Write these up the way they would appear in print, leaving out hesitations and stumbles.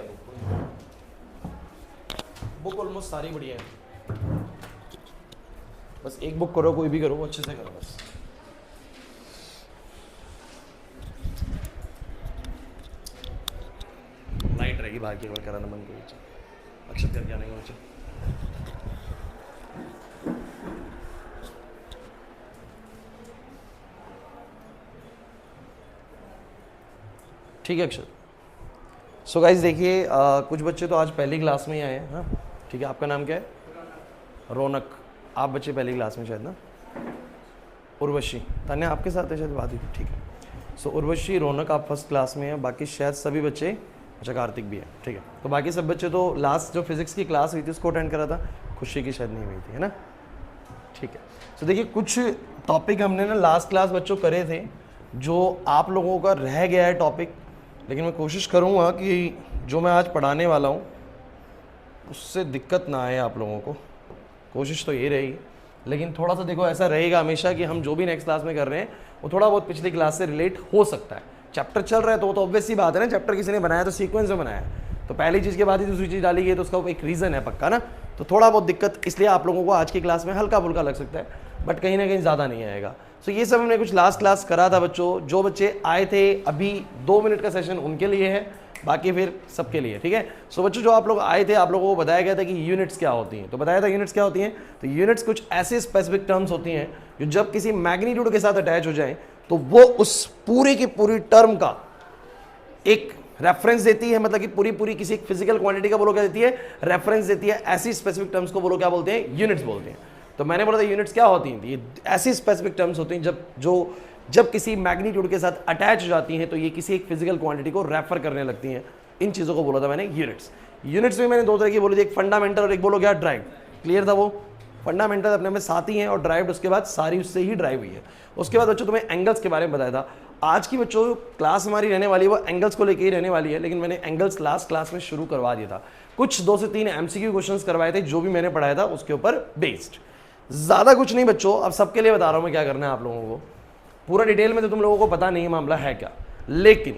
है book almost सारी बढ़िया है। बस एक बुक करो, कोई भी करो, वो अच्छे से करो बस। लाइट रहेगी बाहर की, अगर कराना बंद करो, अक्षत करके आने का बच्चे। ठीक है अक्षत। सो गाइज देखिए, कुछ बच्चे तो आज पहली क्लास में ही आए हैं। हाँ ठीक है, आपका नाम क्या है? रौनक। आप बच्चे पहली क्लास में शायद ना? उर्वशी, तान्या आपके साथ है शायद बात ही। ठीक है। सो उर्वशी, रौनक आप फर्स्ट क्लास में हैं, बाकी शायद सभी बच्चे, अच्छा कार्तिक भी है। ठीक है, तो बाकी सब बच्चे तो लास्ट जो फिजिक्स की क्लास हुई थी उसको अटेंड करा था, खुशी की शायद नहीं हुई थी, है ना? ठीक है। सो देखिए, कुछ टॉपिक हमने ना लास्ट क्लास बच्चों करे थे जो आप लोगों का रह गया है टॉपिक, लेकिन मैं कोशिश करूँगा कि जो मैं आज पढ़ाने वाला हूँ उससे दिक्कत ना आए आप लोगों को। कोशिश तो ये रहेगी, लेकिन थोड़ा सा देखो ऐसा रहेगा हमेशा कि हम जो भी नेक्स्ट क्लास में कर रहे हैं वो थोड़ा बहुत पिछली क्लास से रिलेट हो सकता है। चैप्टर चल रहा है तो वो तो ऑब्वियस सी बात है ना, चैप्टर किसी ने बनाया तो सीक्वेंस में बनाया है, तो पहली चीज़ के बाद ही दूसरी चीज़ डाली गई तो उसका एक रीज़न है पक्का ना। तो थोड़ा बहुत दिक्कत इसलिए आप लोगों को आज की क्लास में हल्का फुल्का लग सकता है, बट कहीं ना कहीं ज़्यादा नहीं आएगा। सो ये सब हमने कुछ लास्ट क्लास करा था बच्चों। जो बच्चे आए थे अभी 2 मिनट का सेशन उनके लिए है, बाकी फिर सबके लिए। ठीक है। सो बच्चों जो आप लोग आए थे, आप लोगों को बताया गया था कि यूनिट्स क्या होती हैं, तो बताया था यूनिट्स क्या होती हैं। तो यूनिट्स कुछ ऐसे स्पेसिफिक टर्म्स होती हैं जो जब किसी मैग्नीट्यूड के साथ अटैच हो जाए तो वो उस पूरी की पूरी टर्म का एक रेफरेंस देती है, मतलब कि पूरी किसी एक फिजिकल क्वांटिटी का बोलो क्या देती है, रेफरेंस देती है। ऐसी स्पेसिफिक टर्म्स को बोलो क्या बोलते हैं, यूनिट्स बोलते हैं। तो मैंने बोला था यूनिट्स क्या होती हैं, ये ऐसी स्पेसिफिक टर्म्स होती हैं जब किसी मैग्नीट्यूड के साथ अटैच हो जाती हैं तो ये किसी एक फिजिकल क्वांटिटी को रेफर करने लगती हैं। इन चीज़ों को बोला था मैंने यूनिट्स। यूनिट्स में मैंने 2 तरह की बोली थी, एक फंडामेंटल और एक बोलो क्या ड्राइव। क्लियर था वो? फंडामेंटल अपने में साथ ही हैं और ड्राइव उसके बाद सारी उससे ही ड्राइव हुई है। उसके बाद बच्चों तुम्हें एंगल्स के बारे में बताया था। आज की बच्चों क्लास हमारी रहने वाली है वो एंगल्स को लेकर ही रहने वाली है, लेकिन मैंने एंगल्स लास्ट क्लास में शुरू करवा दिया था। कुछ 2 से 3 MCQ क्वेश्चंस करवाए थे जो भी मैंने पढ़ाया था उसके ऊपर बेस्ड, ज़्यादा कुछ नहीं बच्चों। अब सबके लिए बता रहा हूँ मैं क्या करना है आप लोगों को। पूरा डिटेल में तो तुम लोगों को पता नहीं है मामला है क्या, लेकिन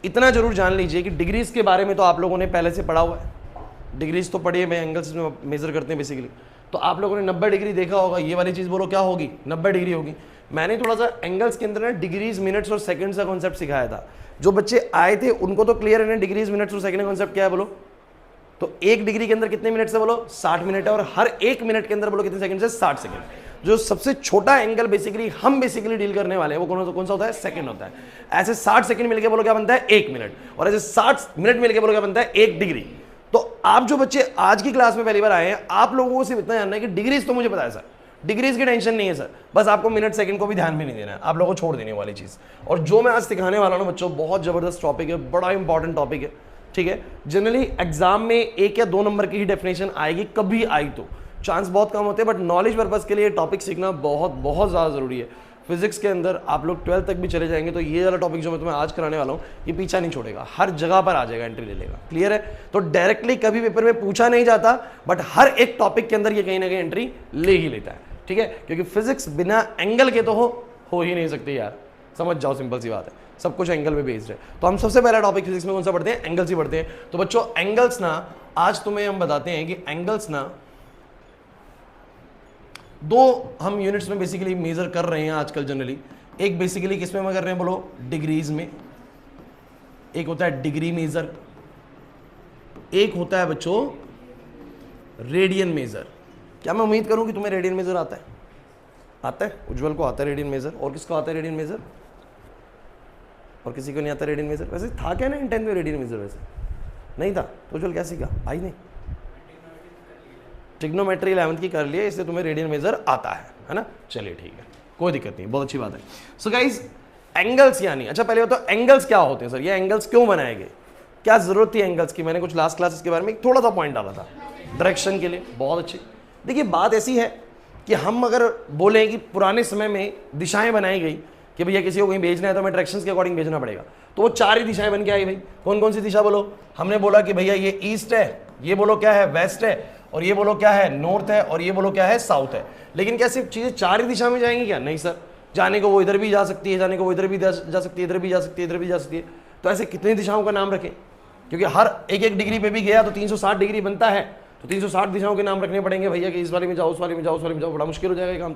इतना जरूर जान लीजिए कि डिग्रीज के बारे में तो आप लोगों ने पहले से पढ़ा हुआ है। डिग्रीज तो पढ़ी है, मैं एंगल्स में मेजर करते हैं बेसिकली। तो आप लोगों ने 90 डिग्री देखा होगा, ये वाली चीज़ बोलो क्या होगी, 90 डिग्री होगी। मैंने थोड़ा सा एंगल्स के अंदर ना डिग्रीज, मिनट्स और सेकंड्स का कॉन्सेप्ट सिखाया था। जो बच्चे आए थे उनको तो क्लियर है ना डिग्रीज, मिनट्स और सेकंड का कॉन्सेप्ट क्या है बोलो। तो 1 डिग्री के अंदर कितने मिनट से बोलो, 60 मिनट है, और हर 1 मिनट के अंदर बोलो कितने सेकंड से, 60 सेकंड। जो सबसे छोटा एंगल हम बेसिकली डील करने वाले हैं वो कौन सा होता है, सेकंड होता है। ऐसे 60 सेकंड मिलके बोलो क्या बनता है, 1 मिनट, और ऐसे 60 मिनट मिलके बोलो क्या बनता है, 1 डिग्री। तो आप जो बच्चे आज की क्लास में पहली बार आए हैं, आप लोगों को सिर्फ इतना जानना है कि डिग्रीज तो मुझे पता है सर, डिग्रीज की टेंशन नहीं है सर, बस आपको मिनट सेकंड को भी ध्यान भी नहीं देना है, आप लोगों को छोड़ देने वाली चीज। और जो मैं आज सिखाने वाला हूं बच्चों, बहुत जबरदस्त टॉपिक है, बड़ा इंपॉर्टेंट टॉपिक है। ठीक है। जनरली एग्जाम में 1 या 2 नंबर की ही डेफिनेशन आएगी, कभी आई तो चांस बहुत कम होते हैं, बट नॉलेज पर्पज के लिए टॉपिक सीखना बहुत बहुत ज़्यादा ज़रूरी है। फिजिक्स के अंदर आप लोग 12th तक भी चले जाएंगे तो ये वाला टॉपिक जो मैं तुम्हें आज कराने वाला हूँ ये पीछा नहीं छोड़ेगा, हर जगह पर आ जाएगा, एंट्री ले लेगा। क्लियर है? तो डायरेक्टली कभी पेपर में पूछा नहीं जाता, बट हर एक टॉपिक के अंदर ये कहीं ना कहीं एंट्री ले ही लेता है। ठीक है, क्योंकि फिजिक्स बिना एंगल के तो हो ही नहीं सकती यार, समझ जाओ, सिंपल सी बात है, सब कुछ एंगल पे बेस्ड है। तो हम सबसे पहला टॉपिक फिजिक्स में कौन सा पढ़ते हैं, एंगल्स ही पढ़ते हैं। तो बच्चों एंगल्स ना, आज तुम्हें हम बताते हैं कि एंगल्स ना 2 हम यूनिट्स में बेसिकली मेजर कर रहे हैं आजकल जनरली। एक बेसिकली किस में हम कर रहे हैं बोलो, डिग्रीज में। एक होता है डिग्री मेजर, एक होता है बच्चों रेडियन मेजर। क्या मैं उम्मीद करूं कि तुम्हें रेडियन मेजर आता है? आता है, उज्जवल को आता है रेडियन मेजर, और किसको आता है रेडियन मेजर, और किसी को नहीं आता रेडियन मेजर। वैसे था क्या ना इन 10th में रेडियन मेजर, वैसे नहीं था तो उज्जवल क्या सीखा, आई नहीं, ट्रिग्नोमेट्री 11th की कर लिए, इसलिए तुम्हें रेडियन मेजर आता है ना। चलिए ठीक है, कोई दिक्कत नहीं, बहुत अच्छी बात है। सो गाइज एंगल्स यानी, अच्छा पहले बताओ एंगल्स क्या होते हैं सर, ये एंगल्स क्यों बनाए गए, क्या जरूरत थी एंगल्स की। मैंने कुछ लास्ट क्लासेस के बारे में थोड़ा सा पॉइंट डाला था डायरेक्शन के लिए, बहुत अच्छी। देखिए बात ऐसी है कि हम अगर बोलें कि पुराने समय में दिशाएं बनाई गई कि भैया किसी को कहीं भेजना है तो हमें डायरेक्शंस के अकॉर्डिंग भेजना पड़ेगा, तो वो 4 ही दिशाएं बन के आई भाई। कौन कौन सी दिशा बोलो, हमने बोला कि भैया ये ईस्ट है, ये बोलो क्या है वेस्ट है, और ये बोलो क्या है नॉर्थ है, और ये बोलो क्या है साउथ है। लेकिन क्या सिर्फ चीजें 4 ही दिशा में जाएंगी क्या, नहीं सर, जाने को वो इधर भी जा सकती है, जाने को वो इधर भी जा सकती है, इधर भी जा सकती है, इधर भी जा सकती है। तो ऐसे कितनी दिशाओं का नाम रखें, क्योंकि हर एक एक डिग्री पे भी गया तो 360 डिग्री बनता है, तो 360 दिशाओं के नाम रखने पड़ेंगे भैया कि इस वाले में जाओ, उस वाले में जाओ, उस वाले में जाओ, बड़ा मुश्किल हो जाएगा ये काम।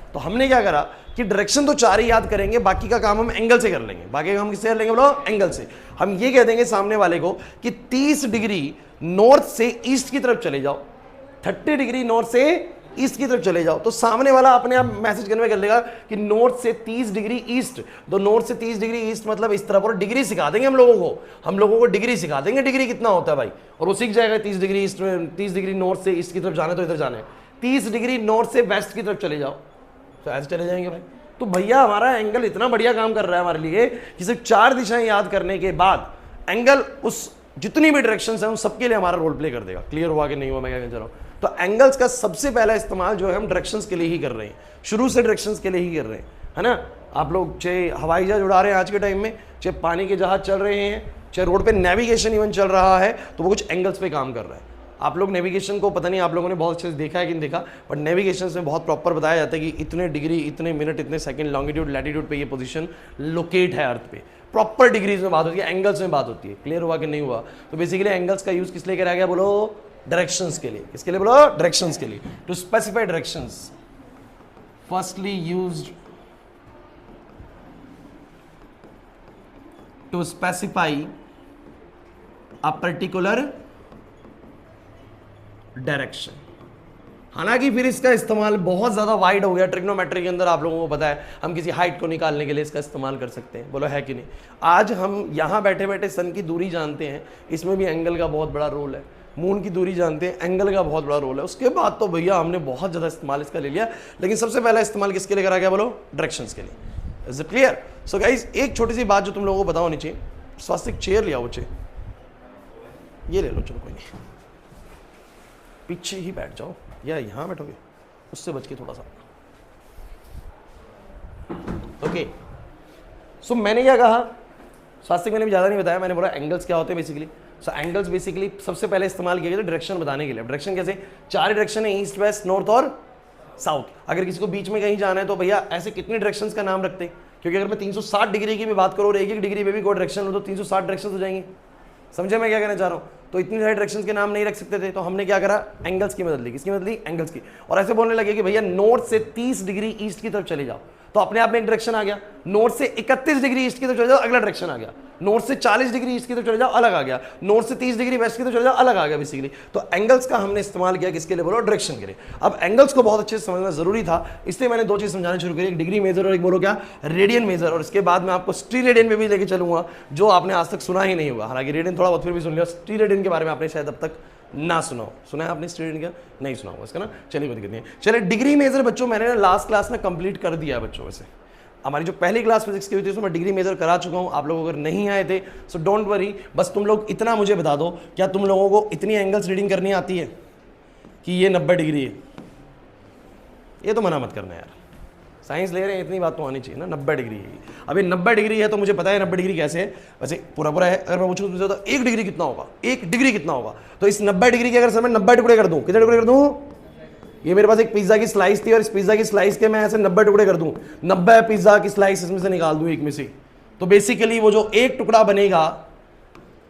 तो हमने क्या करा कि डायरेक्शन तो 4 ही याद करेंगे, बाकी का काम हम एंगल से कर लेंगे। बाकी का हम किससे कर लेंगे बोलो? एंगल से। हम ये कह देंगे सामने वाले को कि 30 डिग्री नॉर्थ से ईस्ट की तरफ चले जाओ, 30 डिग्री नॉर्थ से ईस्ट की तरफ चले जाओ, तो सामने वाला अपने आप मैसेज कन्वे कर लेगा कि नॉर्थ से 30 डिग्री ईस्ट। तो नॉर्थ से 30 डिग्री ईस्ट मतलब इस तरफ, और डिग्री सिखा देंगे हम लोगों को डिग्री सिखा देंगे, डिग्री कितना होता है भाई, और वो सीख जाएगा 30 डिग्री ईस्ट में, 30 डिग्री नॉर्थ से ईस्ट की तरफ जाना है तो इधर जाना है, 30 डिग्री नॉर्थ से वेस्ट की तरफ चले जाओ, तो ऐसे चले जाएंगे भाई। तो भैया हमारा एंगल इतना बढ़िया काम कर रहा है हमारे लिए कि सिर्फ 4 दिशाएं याद करने के बाद एंगल उस जितनी भी डायरेक्शंस हैं उन सबके लिए हमारा रोल प्ले कर देगा। क्लियर हुआ कि नहीं हुआ मैं क्या कह रहा हूं? तो एंगल्स का सबसे पहला इस्तेमाल जो है हम डायरेक्शंस के लिए ही कर रहे हैं, शुरू से डायरेक्शंस के लिए ही कर रहे हैं, है ना। आप लोग चाहे हवाई जहाज उड़ा रहे हैं आज के टाइम में, चाहे पानी के जहाज चल रहे हैं, चाहे रोड पे नेविगेशन इवन चल रहा है, तो वो कुछ एंगल्स पे काम कर रहा है। आप लोग नेविगेशन को पता नहीं आप लोगों ने बहुत अच्छे से देखा है कि नहीं देखा, बट नेविगेशन में बहुत प्रॉपर बताया जाता है कि इतने डिग्री, इतने मिनट, इतने सेकंड, लॉन्गिट्यूड, लैटिट्यूड पे ये पोजीशन लोकेट है अर्थ पे। प्रॉपर डिग्रीज में बात होती है, एंगल्स में बात होती है। क्लियर हुआ कि नहीं हुआ? तो बेसिकली एंगल्स का यूज किस लिए करा गया बोलो? डायरेक्शंस के लिए। किसके लिए बोलो? डायरेक्शंस के लिए। To specify directions, firstly used to specify a particular direction. हालांकि फिर इसका इस्तेमाल बहुत ज्यादा वाइड हो गया ट्रिग्नोमेट्री के अंदर, आप लोगों को पता है हम किसी हाइट को निकालने के लिए इसका इस्तेमाल कर सकते हैं, बोलो है कि नहीं। आज हम यहाँ बैठे बैठे सन की दूरी जानते हैं, इसमें भी एंगल का बहुत बड़ा रोल है। मून की दूरी जानते हैं, एंगल का बहुत बड़ा रोल है। उसके बाद तो भैया हमने बहुत ज्यादा इस्तेमाल इसका ले लिया, लेकिन सबसे पहला इस्तेमाल किसके लिए करा गया बोलो? डायरेक्शंस के लिए। Is it clear? So guys एक छोटी सी बात जो तुम लोगों को पता होनी चाहिए, स्वास्तिक चेयर लिया, वो चेयर ये ले लो, चलो कोई नहीं, पीछे ही बैठ जाओ या यहाँ बैठोगे उससे बच के थोड़ा सा। ओके, सो मैंने क्या कहा, स्वास्थ्य मैंने भी ज़्यादा नहीं बताया, मैंने बोला एंगल्स क्या होते हैं बेसिकली। सो एंगल्स बेसिकली सबसे पहले इस्तेमाल किया गया डायरेक्शन बताने के लिए। डायरेक्शन कैसे? 4 डायरेक्शन है, ईस्ट, वेस्ट, नॉर्थ और साउथ। अगर किसी को बीच में कहीं जाना है तो भैया ऐसे कितने डायरेक्शंस का नाम रखते हैं, क्योंकि अगर मैं 360 डिग्री की भी बात करूँ और एक एक डिग्री पे भी कोई डायरेक्शन हो तो 360 डायरेक्शन हो जाएंगे। समझे मैं क्या कहना चाह रहा हूँ? तो इतनी सारी डायरेक्शंस के नाम नहीं रख सकते थे, तो हमने क्या करा? एंगल्स की मदद ली। किसकी मदद ली? एंगल्स की। और ऐसे बोलने लगे कि भैया नॉर्थ से 30 डिग्री ईस्ट की तरफ चले जाओ, तो अपने आप में एक डायरेक्शन आ गया। नॉर्थ से 31 डिग्री ईस्ट की तरफ चले जाओ, अगला डायरेक्शन आ गया। नॉर्थ से 40 डिग्री ईस्ट की तरफ चले जाओ, अलग आ गया। नॉर्थ से 30 डिग्री वेस्ट की तरफ चले जाओ, अलग आ गया बेसिकली। तो एंगल्स का हमने इस्तेमाल किया किसके लिए बोलो? डायरेक्शन के लिए। अब एंगल्स को बहुत अच्छे से समझना जरूरी था, इसलिए मैंने 2 चीज समझाना शुरू करी, एक डिग्री मेजर और एक बोलो क्या? Radian major. और इसके बाद मैं आपको स्टीरेडियन में भी लेके चलूंगा, जो आपने आज तक सुना ही नहीं होगा। हालांकि रेडियन थोड़ा बहुत फिर भी सुन लिया, स्टीरेडियन के बारे में आपने शायद अब तक ना सुना हो। सुना है आपने स्टीरेडियन का? नहीं सुना होगा इसका ना। चलिए कोई दिक्कत नहीं। चलिए डिग्री मेजर बच्चों मैंने लास्ट क्लास में कंप्लीट कर दिया है बच्चों। वैसे हमारी जो पहली क्लास फिजिक्स की हुई थी उसमें डिग्री मेजर करा चुका हूं। आप लोग अगर नहीं आए थे सो डोंट वरी, बस तुम लोग इतना मुझे बता दो, क्या तुम लोगों को इतनी एंगल्स रीडिंग करनी आती है कि ये 90 डिग्री है? ये तो मना मत करना यार, साइंस ले रहे हैं, इतनी बात तो आनी चाहिए ना। 90 डिग्री है, अभी 90 डिग्री है तो मुझे पता है 90 डिग्री कैसे है। वैसे पूरा है, अगर मैं पूछूं तो 1 डिग्री कितना होगा? 1 डिग्री कितना होगा? तो इस 90 डिग्री के अगर सर मैं 90 टुकड़े कर दूं, कितने टुकड़े कर दूं? ये मेरे पास एक पिज्जा की स्लाइस थी और इस पिज्जा की स्लाइस के मैं ऐसे 90 टुकड़े कर दूं, 90 पिज्जा की स्लाइस इसमें से निकाल दूं एक में से, तो बेसिकली वो जो एक टुकड़ा बनेगा,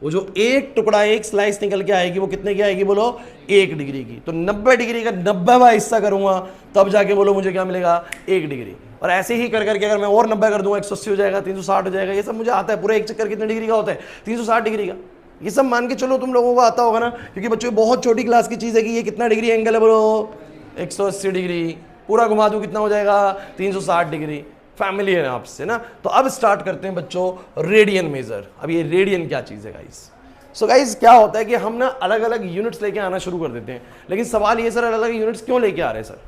वो जो एक टुकड़ा, एक स्लाइस निकल के आएगी, वो कितने की आएगी बोलो? 1 डिग्री की। तो 90 डिग्री का 90वां हिस्सा करूंगा तब जाके बोलो मुझे क्या मिलेगा? 1 डिग्री। और ऐसे ही कर करके अगर मैं और 90 कर दूंगा 180 हो जाएगा, 360 हो जाएगा, ये सब मुझे आता है। पूरा एक चक्कर कितने डिग्री का होता है? 360 डिग्री का। ये सब मान के चलो तुम लोगों को आता होगा ना, क्योंकि बच्चों बहुत छोटी क्लास की चीज है कि ये कितना डिग्री एंगल है बोलो? 180 डिग्री। पूरा घुमा दूं कितना हो जाएगा? 360 डिग्री। फैमिलियर है आपसे ना। तो अब स्टार्ट करते हैं बच्चों रेडियन मेजर। अब ये रेडियन क्या चीज है गाइस? सो गाइस क्या होता है कि हम ना अलग अलग यूनिट्स लेके आना शुरू कर देते हैं, लेकिन सवाल ये सर अलग अलग यूनिट्स क्यों लेके आ रहे हैं सर?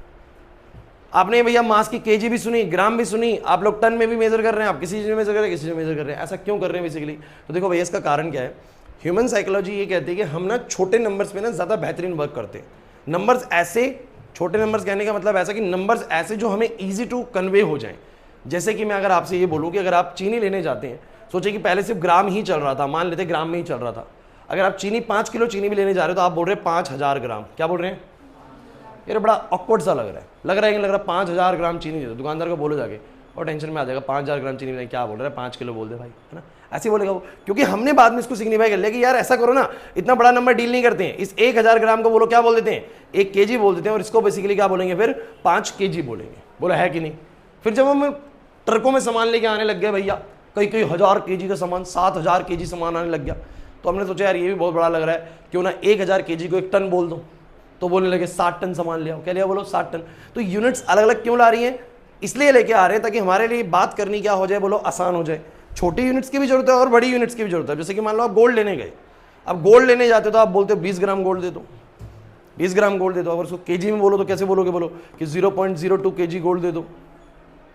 आपने भैया मास की केजी भी सुनी, ग्राम भी सुनी, आप लोग टन में भी मेजर कर रहे हैं, आप किसी चीज में मेजर कर रहे हैं, किसी चीज में मेजर कर रहे हैं। ऐसा क्यों कर रहे हैं बेसिकली? तो देखो भैया इसका कारण क्या है। ह्यूमन साइकोलॉजी ये कहती है कि हम ना छोटे नंबर्स पे ना ज्यादा बेहतरीन वर्क करते हैं। नंबर्स ऐसे, छोटे नंबर्स कहने का मतलब ऐसा कि नंबर्स ऐसे जो हमें इजी टू कन्वे हो जाएं। जैसे कि मैं अगर आपसे ये बोलूं कि अगर आप चीनी लेने जाते हैं, सोचिए कि पहले सिर्फ ग्राम ही चल रहा था, मान लेते ग्राम में ही चल रहा था। अगर आप चीनी 5 किलो चीनी भी लेने जा रहे हो तो आप बोल रहे हैं 5000 ग्राम। क्या बोल रहे हैं? ये बड़ा ऑकवर्ड सा लग रहा है कि लग रहा है 5000 ग्राम चीनी दे दो। दुकानदार को बोलो जाके, और टेंशन में आ जाएगा 5000 ग्राम चीनी, क्या बोल रहा है? 5 किलो बोल दे भाई, है ना। ऐसे बोलेगा वो, क्योंकि हमने बाद में इसको सिग्निफाई कर लिया कि यार ऐसा करो ना, इतना बड़ा नंबर डील नहीं करते हैं, इस 1000 ग्राम को बोलो क्या बोल देते हैं, 1 kg बोल देते हैं, और इसको बेसिकली क्या बोलेंगे फिर 5 kg बोलेंगे। बोला है कि नहीं? फिर जब हम ट्रकों में सामान लेके आने लग गए भैया, कई 1000 kg का सामान, 7000 kg सामान आने लग गया, तो हमने सोचा यार ये भी बहुत बड़ा लग रहा है, क्यों ना 1000 kg को 1 टन बोल दो। तो बोलने लगे 60 टन सामान ले आओ। क्या लिया? बोलो 60 टन। तो यूनिट्स अलग अलग क्यों ला रही हैं? इसलिए लेके आ रहे हैं ताकि हमारे लिए बात करनी क्या हो जाए, बोलो आसान हो जाए। छोटी यूनिट्स की भी जरूरत है और बड़ी यूनिट्स की भी जरूरत है। जैसे कि मान लो आप गोल्ड लेने गए, अब गोल्ड लेने जाते हो तो आप बोलते हो 20 ग्राम गोल्ड दे दो, 20 ग्राम गोल्ड दे दो। अगर उसको केजी में बोलो तो कैसे बोलोगे? बोलो कि 0.02 kg गोल्ड दे दो।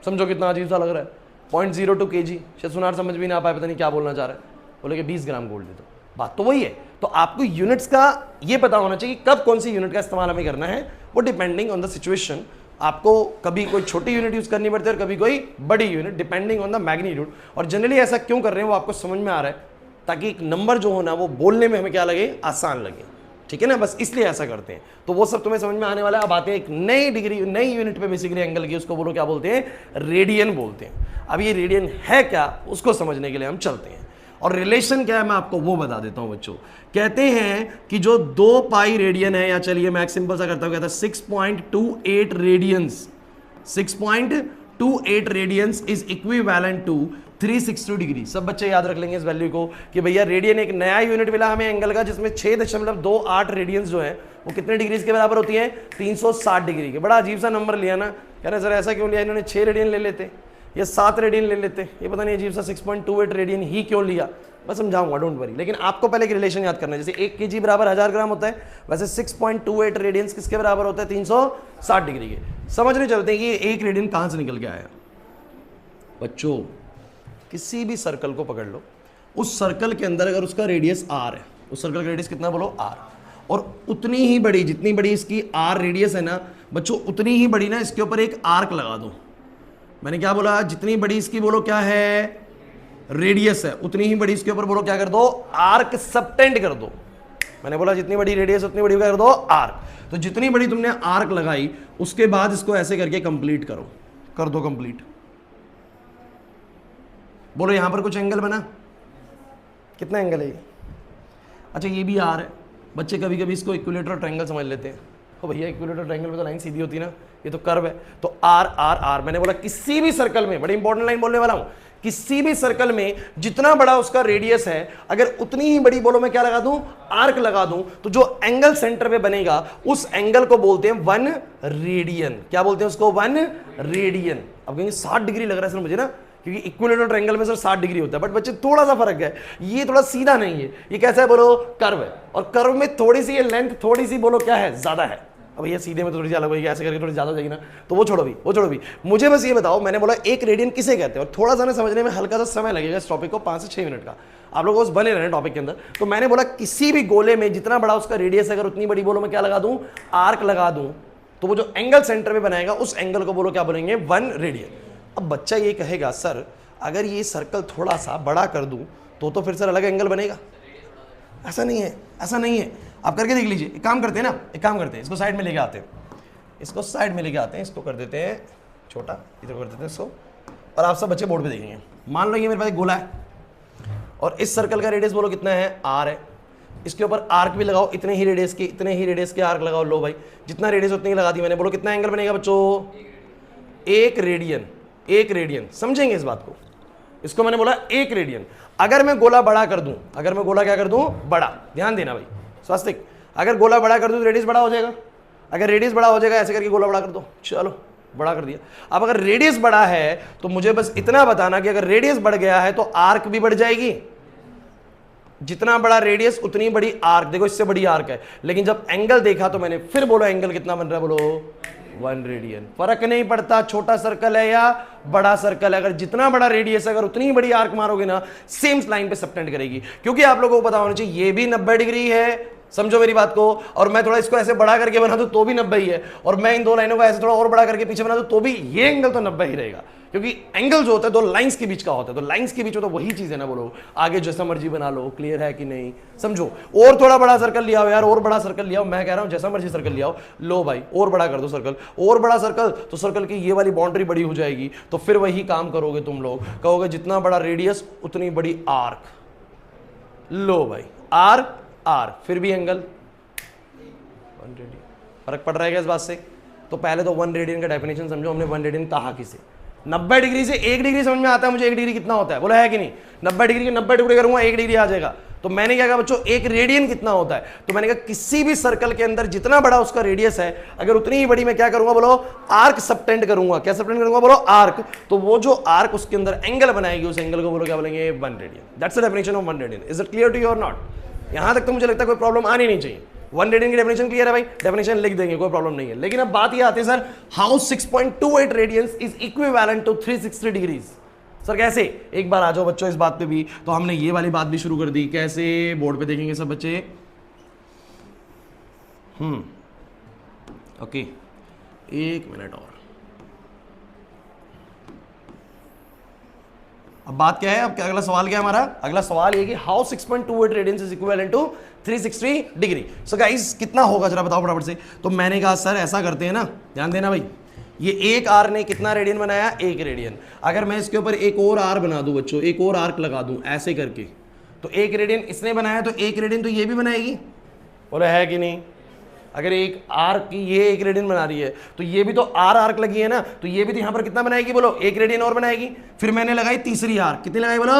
समझो कितना अजीब सा लग रहा है, 0.02 kg। शायद सुनार समझ भी ना पाए, पता नहीं क्या बोलना चाह रहा है। बोले कि 20 ग्राम गोल्ड दे दो, बात तो वही है। तो आपको यूनिट्स का ये पता होना चाहिए कि कब कौन सी यूनिट का इस्तेमाल हमें करना है, वो डिपेंडिंग ऑन द सिचुएशन। आपको कभी कोई छोटी यूनिट यूज करनी पड़ती है और कभी कोई बड़ी unit, depending on the magnitude. और जनरली ऐसा क्यों कर रहे हैं वो आपको समझ में आ रहा है, ताकि एक नंबर जो हो ना वो बोलने में हमें क्या लगे, आसान लगे, ठीक है ना, बस इसलिए ऐसा करते हैं। तो वो सब तुम्हें समझ में आने वाला है। अब आते हैं एक नई डिग्री, नई यूनिट पे बेसिकली एंगल की, उसको बोलो क्या बोलते हैं, रेडियन बोलते हैं। अब ये रेडियन है क्या, उसको समझने के लिए हम चलते हैं। और रिलेशन क्या है मैं आपको वो बता देता हूं बच्चों। कहते हैं कि जो 2 पाई रेडियन है, या चलिए मैं एक सिंपल सा करता हूं, कहता है 6.28 radians, 6.28 radians is equivalent to 360 degree. सब बच्चे याद रख लेंगे इस वैल्यू को कि भैया रेडियन एक नया यूनिट मिला हमें एंगल का, जिसमें 6.28 रेडियंस जो है वो कितने डिग्रीज के बराबर होती है, 360 डिग्री के। बड़ा अजीब सा नंबर लिया ना, कह रहे सर ऐसा क्यों लिया, इन्होंने 6 रेडियन ले लेते या 7 रेडियन ले लेते, ये पता नहीं अजीब सा 6.28 रेडियन ही क्यों लिया, मैं समझाऊंगा, डोंट वरी। लेकिन आपको पहले एक रिलेशन याद करना है। जैसे 1 kg बराबर 1000 ग्राम होता है, वैसे 6.28 रेडियंस किसके बराबर होता है, 360 डिग्री के। समझने चलते हैं कि एक रेडियन कहां से निकल के आया। बच्चों किसी भी सर्कल को पकड़ लो, उस सर्कल के अंदर अगर उसका रेडियस r है, उस सर्कल का रेडियस कितना बोलो, r, और उतनी ही बड़ी, जितनी बड़ी इसकी r रेडियस है ना बच्चों, उतनी ही बड़ी ना इसके ऊपर एक आर्क लगा दो। मैंने क्या बोला, जितनी बड़ी इसकी बोलो क्या है, रेडियस है, उतनी ही बड़ी इसके ऊपर बोलो क्या कर दो, आर्क सबटेंड कर दो। मैंने बोला जितनी बड़ी रेडियस उतनी बड़ी क्या कर दो, आर्क। तो जितनी बड़ी तुमने आर्क लगाई, उसके बाद इसको ऐसे करके कंप्लीट करो, कर दो कंप्लीट। बोलो यहां पर कुछ एंगल बना, कितना एंगल है ये? अच्छा ये भी आर है। बच्चे कभी कभी इसको इक्विलेटरल ट्रायंगल समझ लेते हैं। ओ भैया इक्विलेटरल ट्रायंगल में तो लाइन सीधी होती है ना, ये तो कर्व है। तो आर आर आर, मैंने बोला किसी भी सर्कल में, बड़ी इंपॉर्टेंट लाइन बोलने वाला हूं, किसी भी सर्कल में जितना बड़ा उसका रेडियस है, अगर उतनी ही बड़ी बोलो मैं क्या लगा दूं, आर्क लगा दूं, तो जो एंगल सेंटर पे बनेगा उस एंगल को बोलते हैं 1 रेडियन। क्या बोलते हैं उसको, 1 रेडियन। अब कहेंगे 60 डिग्री लग रहा है सर मुझे ना, क्योंकि इक्विलेटरल ट्रायंगल में सर 60 डिग्री होता है, बट बच्चे थोड़ा सा फर्क है, ये थोड़ा सीधा नहीं है, ये कैसा है बोलो, कर्व है। और कर्व में थोड़ी सी ये लेंथ थोड़ी सी बोलो क्या है, ज्यादा है। अब ये सीधे में थोड़ी सी अलग होगी, ऐसे करके थोड़ी ज्यादा हो जाएगी ना, तो वो छोड़ो भी, वो छोड़ो भी। मुझे बस ये बताओ, मैंने बोला एक रेडियन किसे कहते हैं, और थोड़ा सा ना समझने में हल्का सा समय लगेगा इस टॉपिक को, 5 से 6 मिनट का, आप लोग बस बने रहने टॉपिक के अंदर। तो मैंने बोला किसी भी गोले में जितना बड़ा उसका रेडियस है, अगर उतनी बड़ी बोलो मैं क्या लगा दूं, आर्क लगा दूं, तो वो जो एंगल सेंटर में बनाएगा उस एंगल को बोलो क्या बोलेंगे, 1 रेडियन। अब बच्चा ये कहेगा सर अगर ये सर्कल थोड़ा सा बड़ा कर दूं तो फिर सर अलग एंगल बनेगा। ऐसा नहीं है, ऐसा नहीं है, आप करके देख लीजिए। एक काम करते हैं ना, एक काम करते हैं, इसको साइड में लेके आते हैं, इसको साइड में लेके आते हैं, इसको कर देते हैं छोटा, इधर कर देते हैं इसको, और आप सब बच्चे बोर्ड पे देखेंगे। मान लो ये मेरे पास एक गोला है और इस सर्कल का रेडियस बोलो कितना है, r है। इसके ऊपर आर्क भी लगाओ, इतने ही रेडियस के, इतने ही रेडियस के आर्क लगाओ। लो भाई जितना रेडियस उतनी ही लगा दी मैंने। बोलो कितना एंगल बनेगा बच्चों, 1 रेडियन। 1 रेडियन, समझेंगे इस बात को, इसको मैंने बोला 1 रेडियन। अगर मैं गोला बड़ा कर दूं, अगर मैं गोला क्या कर दूं, बड़ा, ध्यान देना भाई स्वास्तिक, अगर गोला बड़ा कर दूं तो रेडियस बड़ा हो जाएगा। अगर रेडियस बड़ा हो जाएगा, ऐसे करके गोला बड़ा कर दो, चलो बड़ा कर दिया। अब अगर रेडियस बड़ा है तो मुझे बस इतना बताना कि अगर रेडियस बढ़ गया है तो आर्क भी बढ़ जाएगी। जितना बड़ा रेडियस उतनी बड़ी आर्क। देखो इससे बड़ी आर्क है, लेकिन जब एंगल देखा तो मैंने फिर बोलो एंगल कितना बन रहा है, बोलो 1 रेडियन। फर्क नहीं पड़ता छोटा सर्कल है या बड़ा सर्कल है, अगर जितना बड़ा रेडियस है अगर उतनी ही बड़ी आर्क मारोगे ना, सेम लाइन पे सबटेंड करेगी। क्योंकि आप लोगों को पता होना चाहिए ये भी 90 डिग्री है, समझो मेरी बात को। और मैं थोड़ा इसको ऐसे बड़ा करके बना दूं तो भी 90 ही है, और मैं इन दो लाइनों को ऐसे थोड़ा और बड़ा करके पीछे बना दूं तो भी ये एंगल तो 90 ही रहेगा, क्योंकि एंगल जो होता है दो लाइंस के बीच का होता है, तो लाइंस के बीच में तो वही चीज है ना। बोलो आगे जैसा मर्जी बना लो, क्लियर है कि नहीं? समझो। और थोड़ा बड़ा सर्कल लिया हो यार, और बड़ा सर्कल लिया हो, मैं कह रहा हूं जैसा मर्जी सर्कल लिया हो, लो भाई और बड़ा कर दो सर्कल, और बड़ा सर्कल, तो सर्कल की ये वाली बाउंड्री बड़ी हो जाएगी, तो फिर वही काम करोगे तुम लोग, कहोगे जितना बड़ा रेडियस उतनी बड़ी आर्क। लो भाई आर आर, फिर भी एंगल 1 रेडियन। फर्क पड़ रहा है क्या इस बात से? तो पहले तो 1 रेडियन का डेफिनेशन समझो, हमने 1 रेडियन कहा किसे? 90 डिग्री से 1 डिग्री समझ में आता है मुझे, 1 डिग्री कितना होता है, बोला है कि नहीं? 90 डिग्री के 90 टुकड़े करूंगा 1 डिग्री आ जाएगा। तो मैंने क्या कहा बच्चों, 1 रेडियन कितना होता है? तो मैंने कहा किसी भी सर्कल के अंदर जितना बड़ा उसका रेडियस है, अगर उतनी ही बड़ी मैं क्या करूंगा, बोलो आर्क सबटेंड करूंगा। क्या सबटेंड करूंगा? बोलो आर्क। तो वो जो आर्क उसके अंदर एंगल बनाएगी, उस एंगल को बोलो क्या बोलेंगे? 1 radian. That's the definition of 1 radian. Is it clear to you और नॉट? यहां तक तो मुझे लगता है कोई प्रॉब्लम आनी नहीं चाहिए। 1 रेडियन की डेफिनेशन क्लियर है भाई, डेफिनेशन लिख देंगे, कोई प्रॉब्लम नहीं है। लेकिन अब बात ये आती है sir, how 6.28 radians is equivalent to 360 degrees. Sir कैसे? एक बार आ जाओ बच्चों इस बात पे भी, तो हमने ये वाली बात भी शुरू कर दी। कैसे? बोर्ड पे देखेंगे सब बच्चे। ओके, 1 मिनट और। अब बात क्या है, अब क्या अगला सवाल क्या है हमारा? अगला सवाल ये कि how 6.28 radians is equivalent to 360 degree. So guys कितना होगा जरा बताओ फटाफट से। तो मैंने कहा सर ऐसा करते हैं ना, ध्यान देना भाई, ये एक आर ने कितना रेडियन बनाया? 1 रेडियन। अगर मैं इसके ऊपर एक और आर बना दूं बच्चों, एक और आर्क लगा दूं ऐसे करके, तो 1 रेडियन इसने बनाया, तो 1 रेडियन तो ये भी बनाएगी, बोले है कि नहीं? अगर एक आर्क की ये 1 रेडियन बना रही है, तो ये भी तो आर्क लगी है ना, तो ये भी तो यहां पर कितना बनाएगी? बोलो 1 रेडियन और बनाएगी। फिर मैंने लगाई तीसरी आर्क, कितनी लगाई बोलो?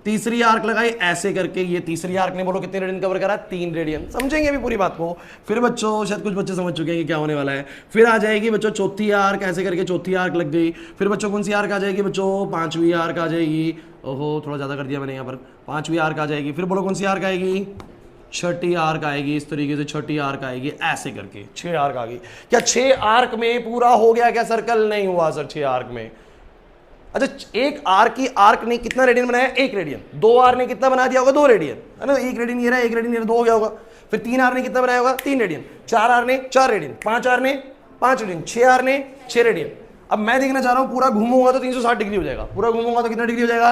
तीसरी आर्क लगाई ऐसे करके, ये तीसरी आर्क ने बोलो कितने रेडियन कवर करा? 3 रेडियन। समझेंगे अभी पूरी बात को। फिर बच्चों शायद कुछ बच्चे समझ चुके हैं कि क्या होने वाला है। फिर आ जाएगी बच्चों चौथी आर्क, ऐसे करके चौथी आर्क लग गई। फिर बच्चों कौन सी आर्क आ जाएगी बच्चों? 5वीं आर्क आ जाएगी। ओहो थोड़ा ज्यादा कर दिया मैंने यहाँ पर। 5वीं आर्क आ जाएगी। फिर बोलो कौन सी आर्क आएगी? 6ठी आर्क आएगी। इस तरीके से 6ठी आर्क आएगी ऐसे करके, 6 आर्क आ गई। क्या 6 आर्क में पूरा हो गया क्या सर्कल? नहीं हुआ सर 6 आर्क में। अच्छा, एक आर की आर्क ने कितना रेडियन बनाया? 1 रेडियन। 2 आर ने कितना बना दिया होगा? 2 रेडियन, है ना? 1 रेडियन ये रहा, 1 रेडियन ये 2 हो गया होगा। फिर 3 आर ने कितना बनाया होगा? 3 रेडियन। 4 आर ने 4 रेडियन। 5 आर ने 5 रेडियन। 6 आर ने 6 रेडियन। अब मैं देखना चाह रहा हूं पूरा घूमूंगा तो 360 डिग्री हो जाएगा। पूरा घूमूंगा तो कितना डिग्री हो जाएगा?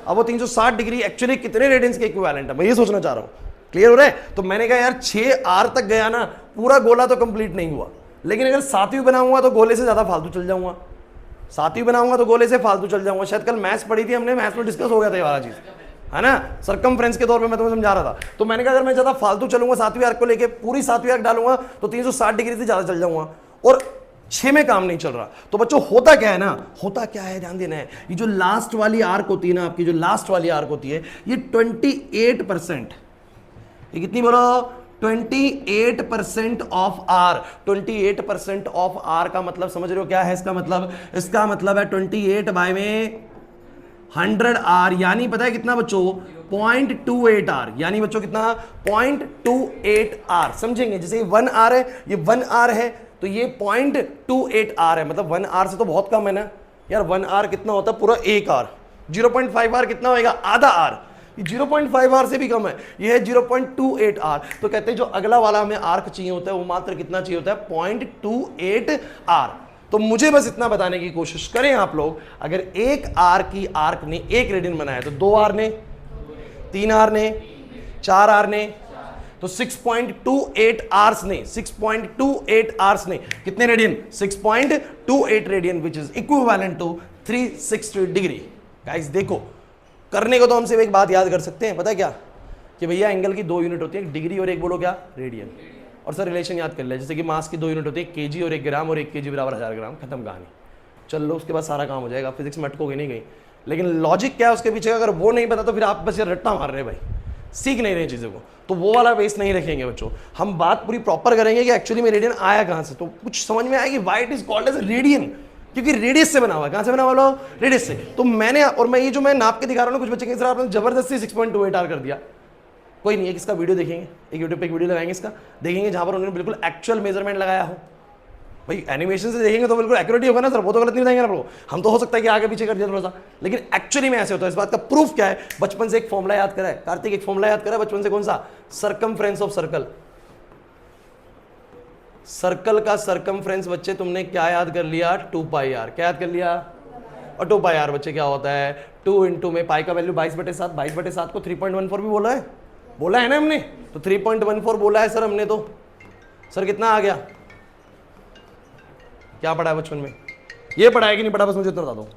अब वो 360 डिग्री एक्चुअली कितने रेडियंस के इक्विवेलेंट है, मैं ये सोचना चाह रहा हूं। क्लियर हो रहा है? तो मैंने कहा यार 6 आर तक गया ना, पूरा गोला तो कंप्लीट नहीं हुआ, लेकिन अगर 7वीं बनाऊंगा तो गोले से ज्यादा फालतू चल जाऊंगा। 7वीं बनाऊंगा तो गोले से फालतू चल जाऊंगा। शायद कल मैथ्स पढ़ी थी हमने, मैथ्स में डिस्कस हो गया था ये वाला चीज, है ना? सरकमफ्रेंस के तौर पे मैं तुम्हें समझा रहा था। तो मैंने कहा अगर मैं ज्यादा फालतू चलूंगा 7वीं आर्क को लेके, पूरी 7वीं आर्क डालूंगा तो 360 डिग्री से ज्यादा चल जाऊंगा, और 6 में काम नहीं चल रहा। तो बच्चों होता क्या है ना, होता क्या है ध्यान देना है, ये जो लास्ट वाली आर्क होती है ना आपकी, जो लास्ट वाली आर्क होती है, ये 28%, ये कितनी बोलो? 28% ऑफ आर। 28% ऑफ आर का मतलब समझ रहे हो क्या है इसका मतलब? इसका मतलब है 28 बाय में 100 आर, यानी पता है कितना बच्चों? 0.28 आर। यानी बच्चों कितना? 0.28 आर। समझेंगे? जैसे 1 आर है, ये 1 आर है, तो ये 0.28 आर है, मतलब 1 आर से तो बहुत कम है ना यार। 1 आर कितना होता है? पूरा 1 आर। 0.5 आर कितना होएगा? आधा आर। 0.5 आर से भी कम है, ये है 0.28 आर। तो कहते हैं जो अगला वाला हमें आर्क चाहिए होता है वो मात्र कितना चाहिए होता है? 0.28 आर। तो मुझे बस इतना बताने की कोशिश करें आप लोग, अगर एक आर की आर्क ने 1 रेडियन बनाया तो 2 आर ने, 3 आर ने, 4 आर ने, तो 6.28 आर्स ने, 6.28 आर्स ने कितने radian? 6.28 radian, which is equivalent to 360 degree. Guys देखो, करने को तो हम सिर्फ एक बात याद कर सकते हैं, पता है क्या? कि भैया एंगल की 2 यूनिट होती है, एक डिग्री और एक बोलो क्या? रेडियन। और सर रिलेशन याद कर ले, जैसे कि मास की 2 यूनिट होती है, केजी और 1 ग्राम, और 1 केजी बराबर 1000 ग्राम। खत्म कहानी, चल लो, उसके बाद सारा काम हो जाएगा। फिजिक्स में अटकोगे नहीं गई, लेकिन लॉजिक क्या है उसके पीछे, अगर वो नहीं पता तो फिर आप बस ये रट्टा मार रहे भाई, सीख नहीं रहे चीज़ों को, तो वो वाला बेस नहीं रखेंगे बच्चों। हम बात पूरी प्रॉपर करेंगे कि एक्चुअली में रेडियन आया कहाँ से, तो कुछ समझ में आएगी why it is called as radian, क्योंकि रेडियस से बना हुआ है। कहां से बना हुआ? रेडियस से। तो मैंने, और मैं ये जो मैं नाप के दिखा रहा हूँ, कुछ बच्चे के आपने जबरदस्ती 6.28 आर कर दिया। कोई नहीं है, इसका वीडियो देखेंगे, एक यूट्यूब पे एक वीडियो लगाएंगे इसका, देखेंगे जहां पर उन्होंने बिल्कुल एक्चुअल मेजरमेंट लगाया हो। भाई एनिमेशन से देखेंगे तो बिल्कुल एक्यूरेट ही होगा ना सर, वो तो गलत नहीं बताएंगे ना। हम तो हो सकता है कि आगे पीछे कर दिया थोड़ा सा, लेकिन एक्चुअली में ऐसे होता है। इस बात का प्रूफ क्या है? बचपन से एक फॉर्मूला याद करा है कार्तिक, एक फॉर्मूला याद करा है बचपन से, कौन सा? Circumference of circle. सर्कल का सरकमफ्रेंस बच्चे तुमने क्या याद कर लिया? 2πr। क्या याद कर लिया? और 2πr बच्चे क्या होता है? 2 इंटू में पाई का वैल्यू 22/7, 22/7 को 3.14 भी बोला है ना हमने, तो 3.14 बोला है सर हमने, तो सर कितना आ गया? क्या पढ़ा है बचपन में? ये पढ़ा है कि नहीं पढ़ा? बस मुझे इतना बता दो।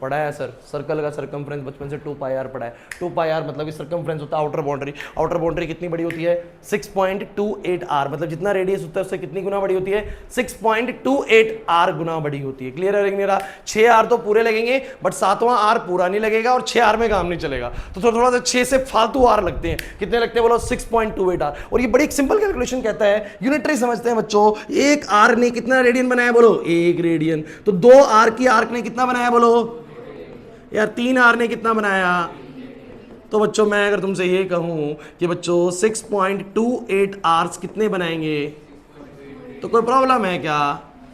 पढ़ा है सर, सर्कल का सरकमफ्रेंस बचपन से 2πr पढ़ा है। 2πr मतलब कि सरकमफ्रेंस होता है आउटर बाउंड्री। आउटर बाउंड्री कितनी बड़ी होती है? 6.28r, मतलब जितना रेडियस होता है उससे कितनी गुना बड़ी होती है? 6.28r गुना बड़ी होती है। क्लियर है मेरा? 6r तो पूरे लगेंगे, बट 7वां r पूरा नहीं लगेगा और 6r में काम नहीं चलेगा, तो थोड़ा सा 6 से फालतू r लगते हैं। कितने लगते हैं बोलो? 6.28r। और ये बड़ी एक सिंपल कैलकुलेशन कहता है, यूनिटरी समझते हैं बच्चों। एक r ने कितना रेडियन बनाया बोलो? 1 रेडियन। तो 2r की आर्क ने कितना बनाया बोलो यार? 3r ने कितना बनाया? तो बच्चों मैं अगर तुमसे ये कहूं कि बच्चों 6.28 आवर्स कितने बनाएंगे, तो कोई प्रॉब्लम है क्या?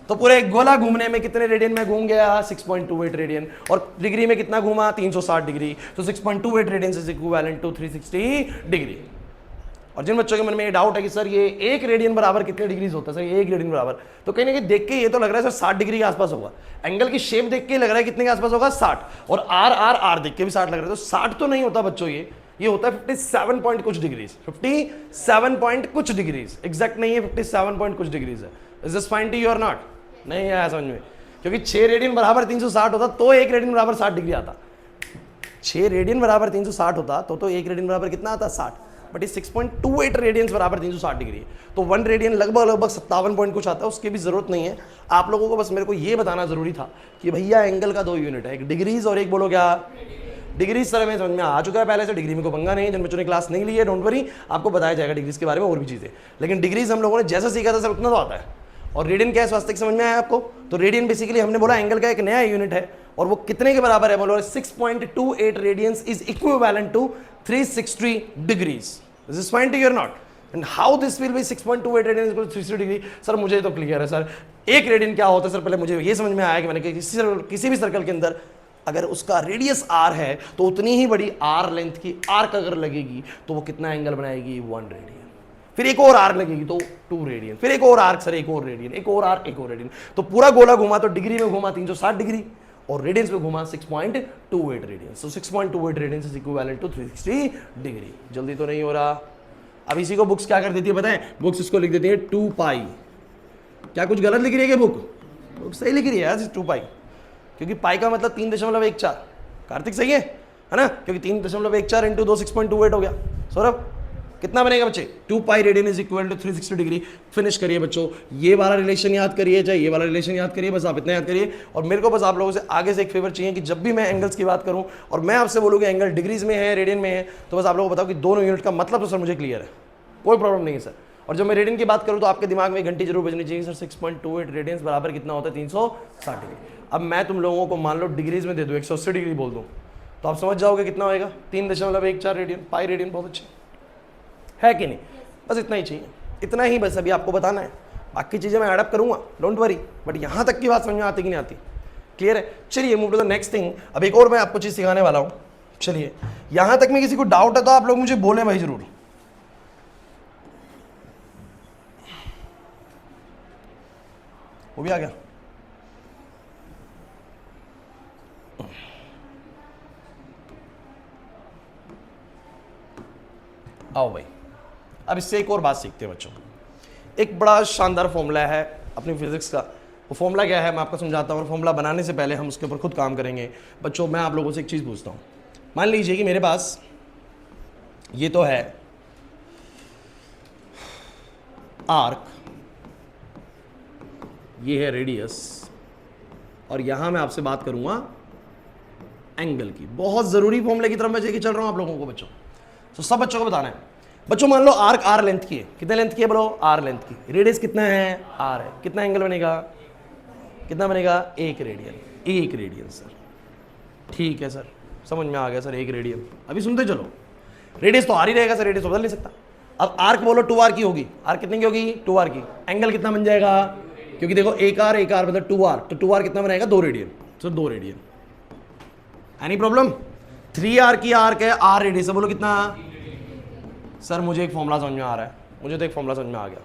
तो पूरे एक गोला घूमने में कितने रेडियन में घूम गया? 6.28 रेडियन। और डिग्री में कितना घूमा? 360 डिग्री। तो 6.28 radian is equivalent to 360 degree. और जिन बच्चों के मन में ये डाउट है कि सर ये 1 रेडियन बराबर कितने डिग्रीज होता है, सर ये 1 रेडियन बराबर, तो कहीं ना कहीं देख के ये तो लग रहा है सर 60 डिग्री के आसपास होगा। एंगल की शेप देख के लग रहा है कितने के आसपास होगा? 60। और आर देख के भी 60 लग रहा है, तो 60 तो नहीं होता बच्चों, ये होता है 57 पॉइंट कुछ डिग्रीज। 57 पॉइंट कुछ डिग्रीज, एग्जैक्ट नहीं है, 57 पॉइंट कुछ डिग्रीज है। Is this fine to you और नॉट? नहीं आया समझ में? क्योंकि 6 रेडियन बराबर 360 होता तो 1 रेडियन बराबर 60 डिग्री आता। 6 रेडियन बराबर 360 होता तो 1 रेडियन बराबर कितना आता? 60। बट ये 6.28 रेडियंस बराबर 360 डिग्री है, तो 1 रेडियन लगभग 57 पॉइंट कुछ आता है। उसकी भी जरूरत नहीं है आप लोगों को, बस मेरे को ये बताना जरूरी था कि भैया एंगल का 2 यूनिट है, एक डिग्रीज और एक बोलो क्या? डिग्रीज। सर हमें समझ में आ चुका है पहले से, डिग्री में कोई पंगा नहीं है। जिन बच्चों ने क्लास नहीं ली है डोंट वरी, आपको बताया जाएगा डिग्रीज के बारे में और भी चीजें, लेकिन डिग्रीज हम लोगों ने जैसा सीखा था सर उतना तो आता है। और रेडियन क्या है स्वास्थ्य समझ में आया आपको? तो रेडियन बेसिकली हमने बोला एंगल का एक नया यूनिट है, और वो कितने के बराबर है बोलो? 6.28 radians is equivalent to 360 degrees. This is fine to you or not? And how this will be 6.28 radian equal 360 degree? Sir मुझे तो क्लियर है सर। 1 रेडियन क्या होता है सर? पहले मुझे ये समझ में आया कि मैंने किसी भी सर्कल के अंदर अगर उसका रेडियस r है तो उतनी ही बड़ी r लेंथ की आर्क अगर लगेगी तो वो कितना एंगल बनाएगी? 1 रेडियन। फिर एक और r लगेगी तो 2 रेडियन, फिर एक और आर्क सर, एक और रेडियन, एक और r, एक और रेडियन। तो पूरा गोला घुमा तो डिग्री में घुमा 360 डिग्री और रेडियंस में घुमा 6.28 radians. So 6.28 radians is equivalent to 360 degree. जल्दी तो नहीं हो रहा? अब इसी को बुक्स क्या कर देती है बताएं? बुक्स इसको लिख देती है 2π। क्या कुछ गलत लिख रही है क्या बुक सही लिख रही है यार 2π, क्योंकि पाई का मतलब 3.14। कार्तिक सही है ना? क्योंकि 3.14 इंटू 2 6.28 हो गया। सौरभ कितना बनेगा बच्चे? 2π radian is equal to 360 degree. Finish करिए बच्चों, ये वाला रिलेशन याद करिए, चाहे ये वाला रिलेशन याद करिए, बस आप इतना याद करिए। और मेरे को बस आप लोगों से आगे से एक फेवर चाहिए कि जब भी मैं एंगल्स की बात करूं और मैं आपसे बोलूँगा एंगल डिग्रीज में है रेडियन में है, तो बस आप लोगों को बताओ कि दोनों यूनिट का मतलब तो सर मुझे क्लियर है, कोई प्रॉब्लम नहीं है सर। और जब मैं रेडियन की बात करूं तो आपके दिमाग में एक घंटी जरूर बजनी चाहिए सर। 6.28 रेडियंस बराबर कितना होता है? 360 डिग्री। अब मैं तुम लोगों को मान लो डिग्रीज में दे दूं, 180 डिग्री बोल दूं, तो आप समझ जाओगे कितना होएगा? 3.14 रेडियन। पाई रेडियन बहुत अच्छे है कि नहीं? बस इतना ही चाहिए, इतना ही बस अभी आपको बताना है। बाकी चीज़ें मैं एडअप करूंगा, डोंट वरी। बट यहाँ तक की बात समझ में आती कि नहीं आती? क्लियर है? चलिए move to the next thing. अब एक और मैं आपको चीज़ सिखाने वाला हूँ। चलिए यहाँ तक में किसी को डाउट है तो आप लोग मुझे बोले भाई जरूर। वो भी आ गया? आओ भाई, अब इससे एक और बात सीखते हैं बच्चों। एक बड़ा शानदार फॉर्मूला है अपनी फिजिक्स का। वो फॉर्मूला क्या है मैं आपको समझाता हूँ, और फॉर्मूला बनाने से पहले हम उसके ऊपर खुद काम करेंगे। बच्चों मैं आप लोगों से एक चीज़ पूछता हूँ। मान लीजिए कि मेरे पास ये तो है आर्क, ये है रेडियस, और यहां मैं आपसे बात करूंगा एंगल की। बहुत जरूरी फॉर्मूले की तरफ मैं लेके चल रहा हूं आप लोगों को बच्चों। तो सब बच्चों को बताना है। बच्चों मान लो आर्क आर लेंथ की है, कितने लेंथ की है बोलो? आर लेंथ की। रेडियस कितना है? आर है। कितना एंगल बनेगा? कितना बनेगा? 1 रेडियन। 1 रेडियन सर, ठीक है सर, समझ में आ गया सर। 1 रेडियन। अभी सुनते चलो, रेडियस तो आर ही रहेगा सर, रेडियस तो बदल नहीं सकता। अब आर्क बोलो 2r की होगी। आर्क कितने की होगी? 2r की। एंगल कितना बन जाएगा? क्योंकि देखो एक आर मतलब 2r, तो 2r कितना बनाएगा 2 रेडियन, तो 2 रेडियन। Any problem? 3r की आर्क है, r रेडियस है, बोलो कितना? सर मुझे एक फॉर्मूला समझ में आ रहा है, मुझे तो एक फॉर्मूला समझ में आ गया,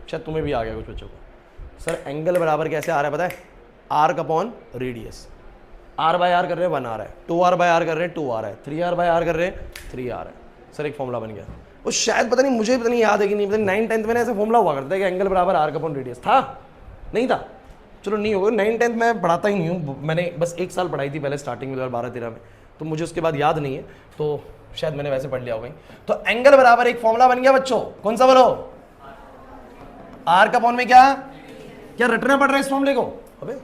शायद तुम्हें भी आ गया कुछ बच्चों को। सर एंगल बराबर कैसे आ रहा है पता है? Arc upon radius. r by R कर रहे हैं 1r है, 2r बाय आर कर रहे हैं 2r है, 3r बाय आर कर रहे हैं 3r है। सर एक फॉर्मूला बन गया। वो शायद पता नहीं, मुझे पता नहीं याद है कि नहीं, पता नहीं 9th-10th में ऐसा फॉर्मूला हुआ करता है कि एंगल बराबर आर्क अपॉन रेडियस। था नहीं था? चलो नहीं होगा, 9th-10th में पढ़ाता ही नहीं हूँ, मैंने बस 1 साल पढ़ाई थी पहले स्टार्टिंग में 2012-13 में, तो मुझे उसके बाद याद नहीं है, तो शायद मैंने वैसे पढ़ लिया होगा। तो एंगल बराबर एक फॉर्मूला बन गया बच्चों, कौन सा बोलो? आर्क अपॉन में क्या रटना पड़ रहा है इस फॉर्मूले को? अबे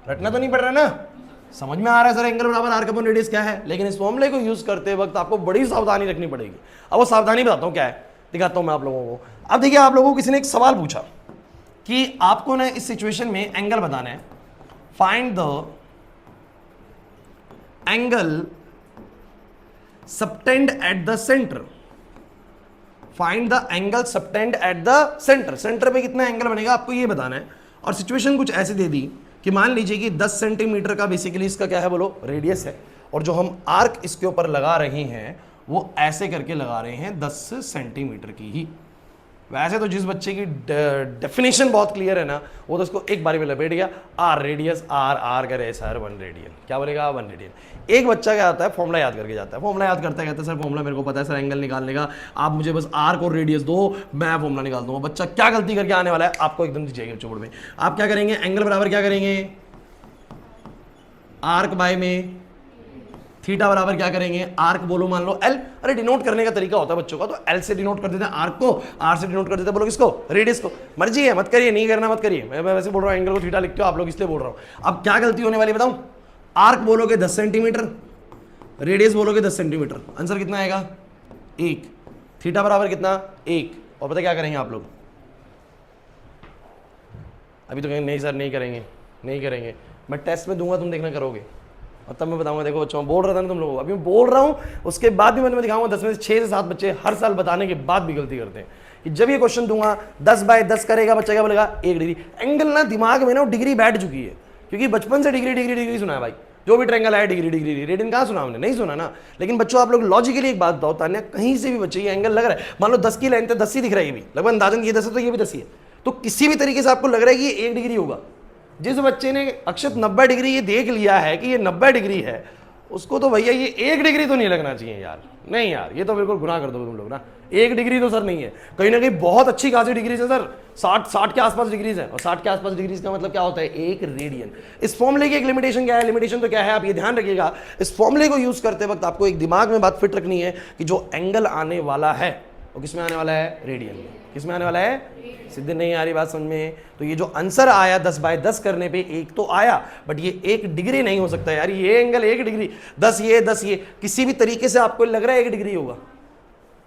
रटना तो नहीं पड़ रहा ना, समझ में आ रहा है सर एंगल बराबर आर्क अपॉन रेडियस क्या है, लेकिन इस फॉर्मूले को यूज करते वक्त आपको बड़ी सावधानी रखनी पड़ेगी। अब वो सावधानी बताता हूं क्या है, दिखाता हूं मैं आप लोगों को। अब देखिए, आप लोगों को किसी ने एक सवाल पूछा कि आपको ना इस सिचुएशन में एंगल बताना है, find the angle subtend at the centre, find the angle subtend at the centre, centre पे कितना एंगल बनेगा आपको ये बताना है। और सिचुएशन कुछ ऐसे दे दी कि मान लीजिए कि 10 सेंटीमीटर का बेसिकली इसका क्या है बोलो? रेडियस है, और जो हम आर्क इसके ऊपर लगा रहे हैं वो ऐसे करके लगा रहे हैं 10 सेंटीमीटर की ही। वैसे तो जिस बच्चे की डेफिनेशन बहुत क्लियर है ना, वो तो उसको एक बारी में लपेट गया, आर रेडियस, आर करे सर 1 रेडियन, क्या बोलेगा 1 रेडियन। एक बच्चा क्या आता है, फॉर्मूला याद करके जाता है, फॉर्मूला याद करता है, कहता है सर फॉर्मूला मेरे को पता है सर एंगल निकालने का, आप मुझे बस आर्क और रेडियस दो, मैं फॉर्मूला निकाल दूंगा। बच्चा क्या गलती करके आने वाला है, आपको एकदम दीजिएगा चोड़ में। आप क्या करेंगे, एंगल बराबर क्या करेंगे? आर्क बाय में थीटा बराबर क्या करेंगे? आर्क बोलो मान लो एल। अरे डिनोट करने का तरीका होता है बच्चों का, तो एल से डिनोट कर देते हैं आर्क को, आर से डिनोट कर देते हैं बोलो किसको? रेडियस को। मर्जी है, मत करिए, नहीं करना मत करिए, मैं वैसे बोल रहा हूँ, एंगल को थीटा लिखते हो आप लोग इसलिए बोल रहा हूँ। अब क्या गलती होने वाली बताऊं? आर्क बोलोगे 10 सेंटीमीटर, रेडियस बोलोगे 10 सेंटीमीटर, आंसर कितना आएगा? 1। थीटा बराबर कितना? 1। और पता क्या करेंगे आप लोग? अभी तो कहेंगे नहीं सर नहीं करेंगे, नहीं करेंगे, मैं टेस्ट में दूंगा, तुम देखना करोगे, और तब मैं बताऊंगा देखो बच्चों, बोल रहा था ना तुम लोगों को, अभी मैं बोल रहा हूँ, उसके बाद भी मैं दिखाऊंगा 10 में से 6 से 7 बच्चे हर साल बताने के बाद भी गलती करते हैं कि जब ये क्वेश्चन दूंगा 10 बाय 10 करेगा बच्चा, क्या बोलेगा? 1 डिग्री। एंगल ना दिमाग में ना डिग्री बैठ चुकी है, क्योंकि बचपन से डिग्री डिग्री डिग्री सुना है भाई, जो भी ट्रायंगल आया डिग्री डिग्री, रेडियन कहाँ सुना हमने? नहीं सुना ना। लेकिन बच्चों आप लोग लॉजिकली एक बात बताओ, तान्या कहीं से भी बच्चे ये एंगल लग रहा है, मान लो 10 की लेंथ है, 10 ही दिख रहा है, ये भी लगभग अंदाजन ये 10 है तो ये भी 10 ही है, तो किसी भी तरीके से आपको लग रहा है कि ये 1 डिग्री होगा। जिस बच्चे ने अक्षत 90 डिग्री ये देख लिया है कि ये 90 डिग्री है, उसको तो भैया ये 1 डिग्री तो नहीं लगना चाहिए यार, नहीं यार, ये तो बिल्कुल गुनाह कर दो तुम लोग ना। 1 डिग्री तो सर नहीं है, कहीं ना कहीं बहुत अच्छी खासी डिग्रीज है सर, 60 के आसपास डिग्रीज है, और 60 के आसपास डिग्रीज का मतलब क्या होता है? 1 रेडियन। इस फॉर्मूले की एक लिमिटेशन क्या है? लिमिटेशन तो क्या है, आप ये ध्यान रखिएगा, इस फॉर्मूले को यूज करते वक्त आपको एक दिमाग में बात फिट रखनी है कि जो एंगल आने वाला है वो किसमें आने वाला है? रेडियन में। किसमें आने वाला है? सीधे नहीं आ रही बात समझ में? तो ये जो आंसर आया 10 बाय 10 करने पे 1 तो आया, बट ये 1 डिग्री नहीं हो सकता यार, ये एंगल 1 डिग्री, 10 ये किसी भी तरीके से आपको लग रहा है 1 डिग्री होगा?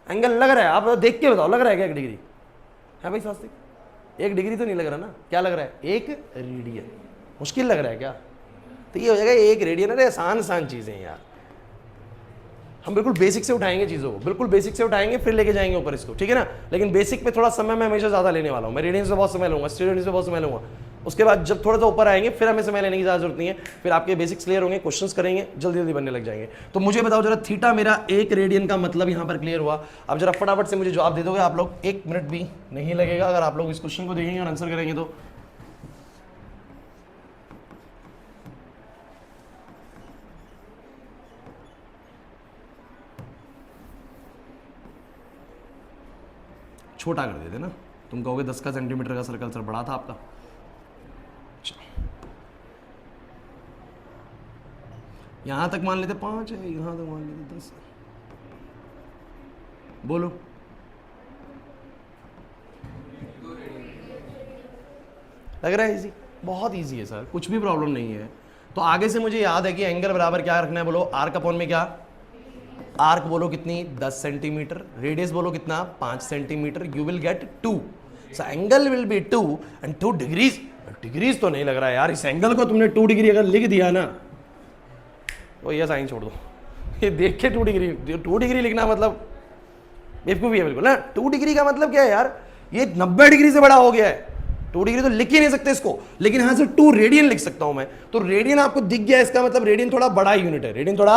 एंगल लग रहा है, आप देख के बताओ, लग रहा है क्या 1 डिग्री है भाई शास्त्री? 1 डिग्री तो नहीं लग रहा ना, क्या लग रहा है? 1 रेडियन। मुश्किल लग रहा है क्या? तो ये हो जाएगा 1 रेडियन। अरे आसान चीजें यार, हम बिल्कुल बेसिक से उठाएंगे चीज़ों को, बिल्कुल बेसिक से उठाएंगे, फिर लेके जाएंगे ऊपर इसको, ठीक है ना। लेकिन बेसिक पे थोड़ा समय मैं हमेशा ज़्यादा लेने वाला हूँ, मैं रेडियंस से बहुत समय लूँगा, स्टेडियंस से बहुत समय लूँगा, उसके बाद जब थोड़ा सा ऊपर आएंगे फिर हमें समय लेने की ज़्यादा जरूरत नहीं है, फिर आपके बेसिक्स क्लियर होंगे, क्वेश्चंस करेंगे, जल्दी जल्दी बनने लग जाएंगे। तो मुझे बताओ जरा, थीटा मेरा 1 रेडियन का मतलब यहाँ पर क्लियर हुआ। अब जरा फटाफट से मुझे जवाब दे दोगे आप लोग, 1 मिनट भी नहीं लगेगा अगर आप लोग इस क्वेश्चन को देखेंगे और आंसर करेंगे तो। छोटा कर देते ना, तुम कहोगे 10 का सेंटीमीटर का सर्कल सर बड़ा था आपका। यहां तक मान लेते 5 है, यहां तक मान लेते 10। बोलो लग रहा है इजी? बहुत इजी है सर, कुछ भी प्रॉब्लम नहीं है। तो आगे से मुझे याद है कि एंगल बराबर क्या रखना है, बोलो आर्क अपॉन में क्या? आर्क बोलो कितनी? 10 सेंटीमीटर, रेडियस बोलो कितना? 5 centimetre, you will get 2। So angle will be 2 and 2 degrees. Degrees तो नहीं लग रहा है यार, इस एंगल को तुमने 2 डिग्री अगर लिख दिया ना तो ये साइन छोड़ दो, ये देख के 2 डिग्री लिखना मतलब बेवकूफ़ी है बिल्कुल ना। 2 डिग्री का मतलब क्या है यार? ये 90 डिग्री से बड़ा हो गया है। 2 डिग्री तो लिख ही नहीं सकते इसको, लेकिन यहां से 2 रेडियन लिख सकता हूं मैं। तो रेडियन आपको दिख गया, इसका मतलब रेडियन थोड़ा बड़ा यूनिट है, रेडियन थोड़ा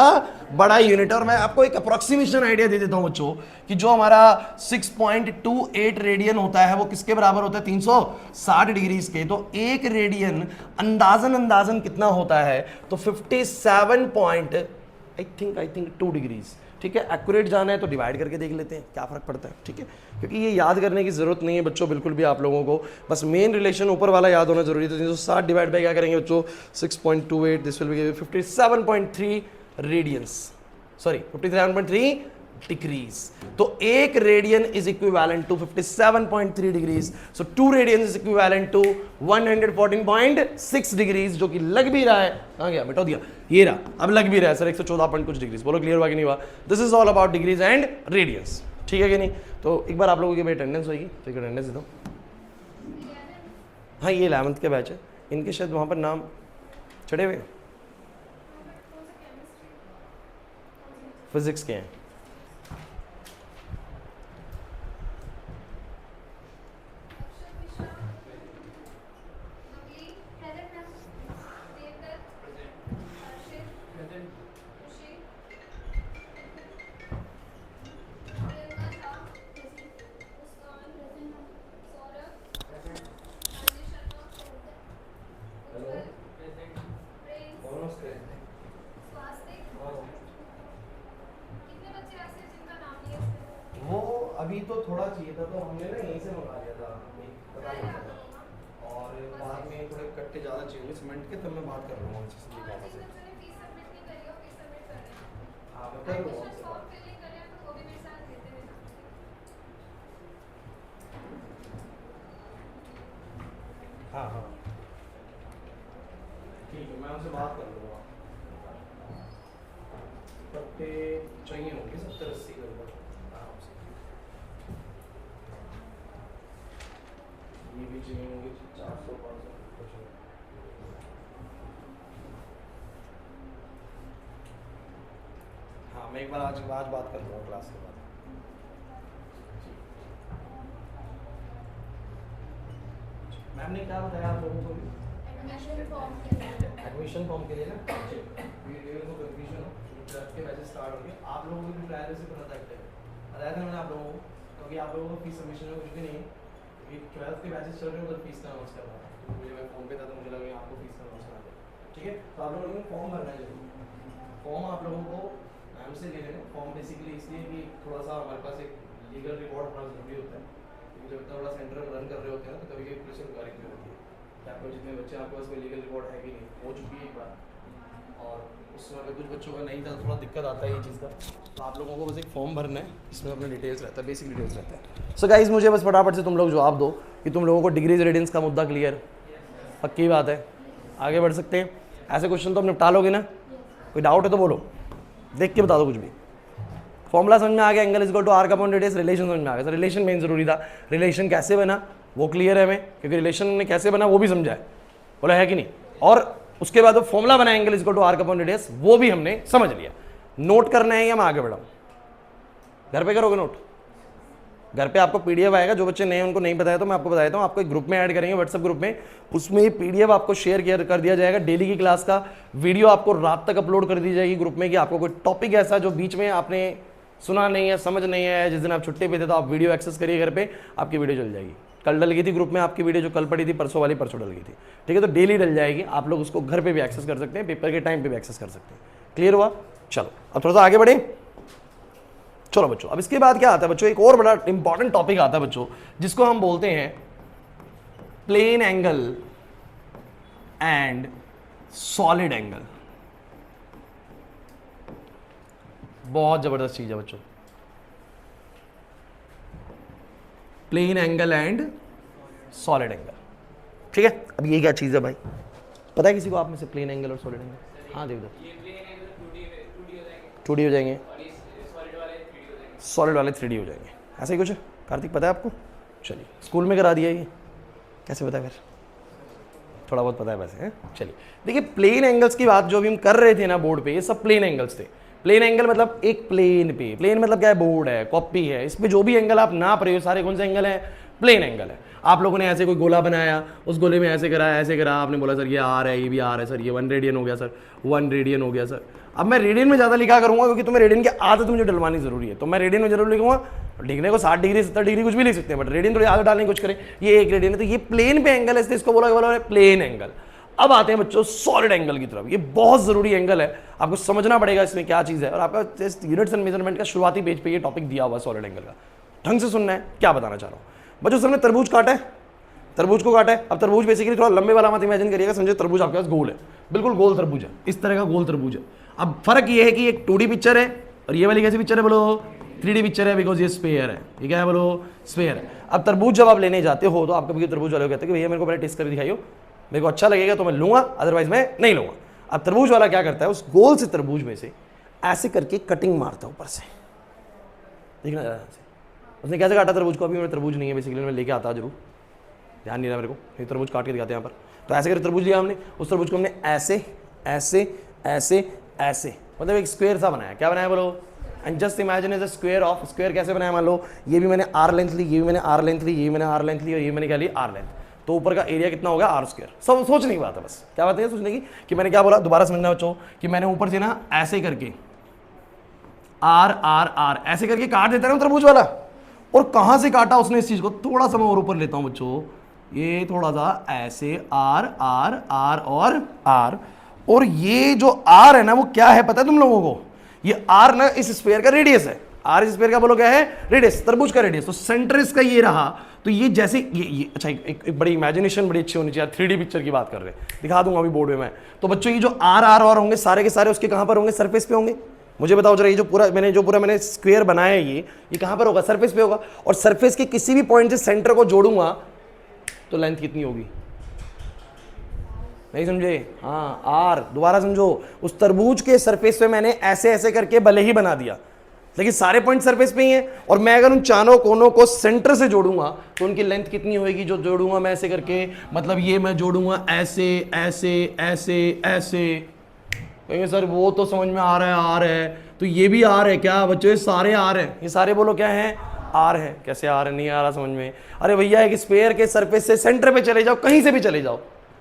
बड़ा यूनिट है। और मैं आपको एक अप्रोक्सीमेशन आइडिया दे देता हूं बच्चों कि जो हमारा 6.28 रेडियन होता है वो किसके बराबर होता है, 360 डिग्रीज के। तो एक रेडियन अंदाजन कितना होता है, तो 57 पॉइंट आई थिंक 2 डिग्रीज। ठीक है, एक्यूरेट जाना है तो डिवाइड करके देख लेते हैं क्या फर्क पड़ता है। ठीक है, क्योंकि ये याद करने की जरूरत नहीं है बच्चों बिल्कुल भी आप लोगों को, बस मेन रिलेशन ऊपर वाला याद होना जरूरी है। तो 360 डिवाइड बाय क्या करेंगे बच्चों, 6.28, this will be 57.3 radians, sorry 57.3 degrees. तो एक radian is equivalent to 57.3 degrees. So 2 radian is equivalent to 114.6 degrees, जो कि लग भी रहा है, कहां गया, मिटा दिया, ये रहा, अब लग भी रहा है सर 114 पॉइंट कुछ डिग्रीज। बोलो क्लियर हुआ कि नहीं हुआ? This is all about degrees and radians. ठीक है कि नहीं? तो एक बार आप लोगों की अटेंडेंस होगी, तो एक अटेंडेंस दे दो। हाँ, ये 11th के बैच है, इनके शायद वहां पर नाम चढ़े हुए, फिजिक्स के हैं। वो अभी तो थोड़ा चाहिए था, तो हमने ना यहीं से मंगा लिया था, पता नहीं था, और बाद में थोड़े कट्टे ज़्यादा चाहिए सीमेंट के, तब मैं बात कर लूँगा उनसे। हाँ, मैं कर लूँगा। हाँ हाँ ठीक है, मैं उनसे बात कर लूँगा। कट्टे चाहिए होंगे 70-80 लगभग आराम से। ये भी चाहिए होंगे 400-500 कुछ। हाँ, मैं एक बार आज बात कर लूँगा क्लास के बाद। मैम ने क्या बताया आप लोगों को? एडमिशन फॉर्म के लिए ना, कन्फ्यूजन हो, ट्वेल्थ के बैचेस स्टार्ट होंगे, आप लोगों को भी ट्रायल से पता था मैंने आप लोगों को, क्योंकि आप लोगों को फीस सबमिशन में कुछ भी नहीं है, क्योंकि 12th के बैचेस चल रहे हैं, उधर फीस का अनाउंस कर रहा है। मुझे मैं फॉर्म पे था तो मुझे लगा आपको फीस का अनाउंस करा दे। ठीक है, तो आप लोगों को फॉर्म भरना है जरूर। फॉर्म आप लोगों को मैम से ले लेना। फॉर्म बेसिकली इसलिए कि थोड़ा सा हमारे पास एक लीगल रिकॉर्ड होना जरूरी होता है, क्योंकि जब इतना बड़ा सेंटर रन कर रहे होते हैं तो कभी कभी पुलिस इंक्वायरी भी होती है कि आपको जितने बच्चे आपके पास कोई लीगल रिकॉर्ड है कि नहीं, हो चुकी है एक बार, और उसमें अगर कुछ बच्चों का नहीं था थोड़ा दिक्कत आता है ये चीज़ का। तो आप लोगों को बस एक फॉर्म भरना है, इसमें अपने डिटेल्स रहता है, बेसिक डिटेल्स रहता है। सो गाइस, मुझे बस फटाफट से तुम लोग जवाब दो कि तुम लोगों को डिग्रीज रेडियंस का मुद्दा क्लियर, पक्की बात है, आगे बढ़ सकते हैं। ऐसे क्वेश्चन तो हम निपटा लोगे ना? कोई डाउट है तो बोलो, देख के बता दो कुछ भी। फॉर्मूला समझ में आ गया, एंगल इक्वल टू आर का अपॉन रेडियस, रिलेशन समझ में आ गया। सर रिलेशन मेन जरूरी था, रिलेशन कैसे बना वो क्लियर है हमें, क्योंकि रिलेशन ने कैसे बना वो भी समझा है, बोला है कि नहीं? और उसके बाद वो फॉर्मूला बना एंगल इक्वल टू आर का अपॉन रेडियस, वो भी हमने समझ लिया। नोट करना है या मैं आगे बढ़ाऊं? घर पे करोगे नोट? घर पे आपको पीडीएफ आएगा, जो बच्चे नए उनको नहीं बताया तो मैं आपको बता देता हूँ। आपको एक ग्रुप में ऐड करेंगे, व्हाट्सएप ग्रुप में, उसमें पीडीएफ आपको शेयर कर दिया जाएगा। डेली की क्लास का वीडियो आपको रात तक अपलोड कर दी जाएगी ग्रुप में, कि आपको कोई टॉपिक ऐसा जो बीच में आपने सुना नहीं है, समझ नहीं है, जिस दिन आप छुट्टी पे थे, तो आप वीडियो एक्सेस करिए घर पे, आपकी वीडियो चल जाएगी। कल डल गई थी ग्रुप में आपकी वीडियो, जो कल पड़ी थी, परसों वाली परसों डल गई थी। ठीक है, तो डेली डल जाएगी, आप लोग उसको घर पे भी एक्सेस कर सकते हैं, पेपर के टाइम पे भी एक्सेस कर सकते हैं। क्लियर हुआ? चलो अब थोड़ा सा आगे बढ़े। चलो बच्चों, अब इसके बाद क्या आता है बच्चों, एक और बड़ा इंपॉर्टेंट टॉपिक आता है बच्चों, जिसको हम बोलते हैं plane angle and solid angle. बहुत जबरदस्त चीज है बच्चों, plane angle and solid angle. ठीक है, अब ये क्या चीज है भाई, पता है किसी को आप में से प्लेन एंगल और सॉलिड एंगल? हाँ देख दो, 2D हो जाएंगे, सॉलिड वाले 3D हो जाएंगे, ऐसा ही कुछ है। कार्तिक पता है आपको? चलिए, स्कूल में करा दिया ये, कैसे पता है फिर? थोड़ा बहुत पता है वैसे, है। चलिए देखिए, प्लेन एंगल्स की बात जो भी हम कर रहे थे ना बोर्ड पे, ये सब प्लेन एंगल्स थे। प्लेन एंगल मतलब एक प्लेन पे, प्लेन मतलब क्या है, बोर्ड है, कॉपी है, इस पे जो भी एंगल आप नाप रहे हो सारे कौन से एंगल हैं? प्लेन एंगल है। आप लोगों ने ऐसे कोई गोला बनाया, उस गोले में ऐसे करा, आपने बोला सर ये आर है, ये भी आर है सर, ये 1 रेडियन हो गया सर, 1 रेडियन हो गया सर। अब मैं रेडियन में ज़्यादा लिखा करूँगा क्योंकि तुम्हें रेडियन की आदत मुझे डलवानी जरूरी है, तो मैं रेडियन में जरूर लिखूंगा। लिखने को 60 डिग्री 70 डिग्री कुछ भी लिख सकते हैं, बट रेडियन थोड़ी आदत डालने की कुछ करें। ये 1 रेडियन है, तो ये प्लेन पे एंगल है, इसलिए इसको बोला प्लेन एंगल। अब आते हैं बच्चों सॉलिड एंगल की तरफ। ये बहुत जरूरी एंगल है, आपको समझना पड़ेगा इसमें क्या चीज़ है। और आपका यूनिट्स एंड मेजरमेंट का शुरुआती पेज पे ये टॉपिक दिया हुआ है सॉलिड एंगल का, ढंग से सुनना है क्या बताना चाह रहा हूँ। बच्चों सबने तरबूज काटा है, तरबूज को काटा है। अब तरबूज बेसिकली थोड़ा लंबे वाला मत इमेजिन करिएगा, समझे तरबूज आपके पास गोल है, बिल्कुल गोल तरबूज है, इस तरह का गोल तरबूज है। अब फर्क ये है कि एक 2D पिक्चर है और ये वाली कैसी पिक्चर है बोलो, 3D पिक्चर है, बिकॉज ये स्फीयर है। ये क्या है बोलो, स्फीयर है। अब तरबूज जब आप लेने जाते हो तो आप कभी तरबूज वाले को कहते हैं कि भैया मेरे को पहले टेस्ट करके दिखाइयो, मेरे को अच्छा लगेगा तो मैं लूंगा, अदरवाइज मैं नहीं लूंगा। अब तरबूज वाला क्या करता है, उस गोल से तरबूज में से ऐसे करके कटिंग मारता है ऊपर से, देखना जरा से। उसने कैसे काटा तरबूज को, अभी मेरे तरबूज नहीं है बेसिकली, मैं लेके आता जरूर, ध्यान नहीं रहा मेरे को, ये तरबूज काट के दिखाते हैं यहाँ पर। तो ऐसे करके तरबूज लिया हमने, उस तरबूज को हमने ऐसे ऐसे ऐसे ऐसे मतलब एक स्क्वायर सा बनाया। क्या बनाया बोलो, and just imagine is a square of, square कैसे बनाया, मान लो ये भी मैंने आर लेंथ ली, ये भी मैंने आर लेंथ ली, ये भी मैंने आर लेंथ ली और ये मैंने क्या ली आर लेंथ, तो ऊपर का एरिया कितना होगा आर स्क्वायर। सब सोचने की बात है, बस क्या बात है सोचने की कि मैंने क्या बोला, दोबारा समझना बच्चों कि मैंने ऊपर से ना ऐसे करके आर आर आर ऐसे करके काट देता है ना तरबूज वाला। और कहां से काटा उसने इस चीज को, थोड़ा सा मैं और ऊपर लेता हूं बच्चों, ये थोड़ा सा ऐसे आर आर आर और आर, और ये जो आर है ना वो क्या है पता है तुम लोगों को, ये आर ना इस स्फीयर का रेडियस है। आर इस स्फीयर का बोलो क्या है, रेडियस, तरबूज का रेडियस। तो सेंटर इसका ये रहा, तो ये जैसे ये अच्छा एक बड़ी इमेजिनेशन बड़ी अच्छी होनी चाहिए। 3D पिक्चर की बात कर रहे हैं, दिखा दूंगा अभी बोर्ड में मैं। तो बच्चों ये जो आर आर और होंगे सारे के सारे उसके कहां पर होंगे, सरफेस पे होंगे। मुझे बताओ जरा, ये जो पूरा मैंने स्क्वायर बनाया है ये कहां पर होगा, सरफेस पे होगा। और सरफेस के किसी भी पॉइंट से सेंटर को जोड़ूंगा तो लेंथ कितनी होगी, नहीं समझे, हाँ आर। दोबारा समझो, उस तरबूज के सरफेस पे मैंने ऐसे ऐसे करके भले ही बना दिया, लेकिन सारे पॉइंट सरफेस पे ही हैं। और मैं अगर उन चारों कोनों को सेंटर से जोड़ूंगा तो उनकी लेंथ कितनी होगी, जो जोड़ूंगा मैं ऐसे करके, मतलब ये मैं जोड़ूंगा ऐसे ऐसे ऐसे ऐसे। कहेंगे सर वो तो समझ में आ रहा है, तो ये भी आर है क्या बच्चों, ये सारे आर है, ये सारे बोलो क्या है आर है। कैसे आर है, नहीं आ रहा समझ में, अरे भैया एक स्फीयर के सरफेस से सेंटर पे चले जाओ, कहीं से भी चले जाओ,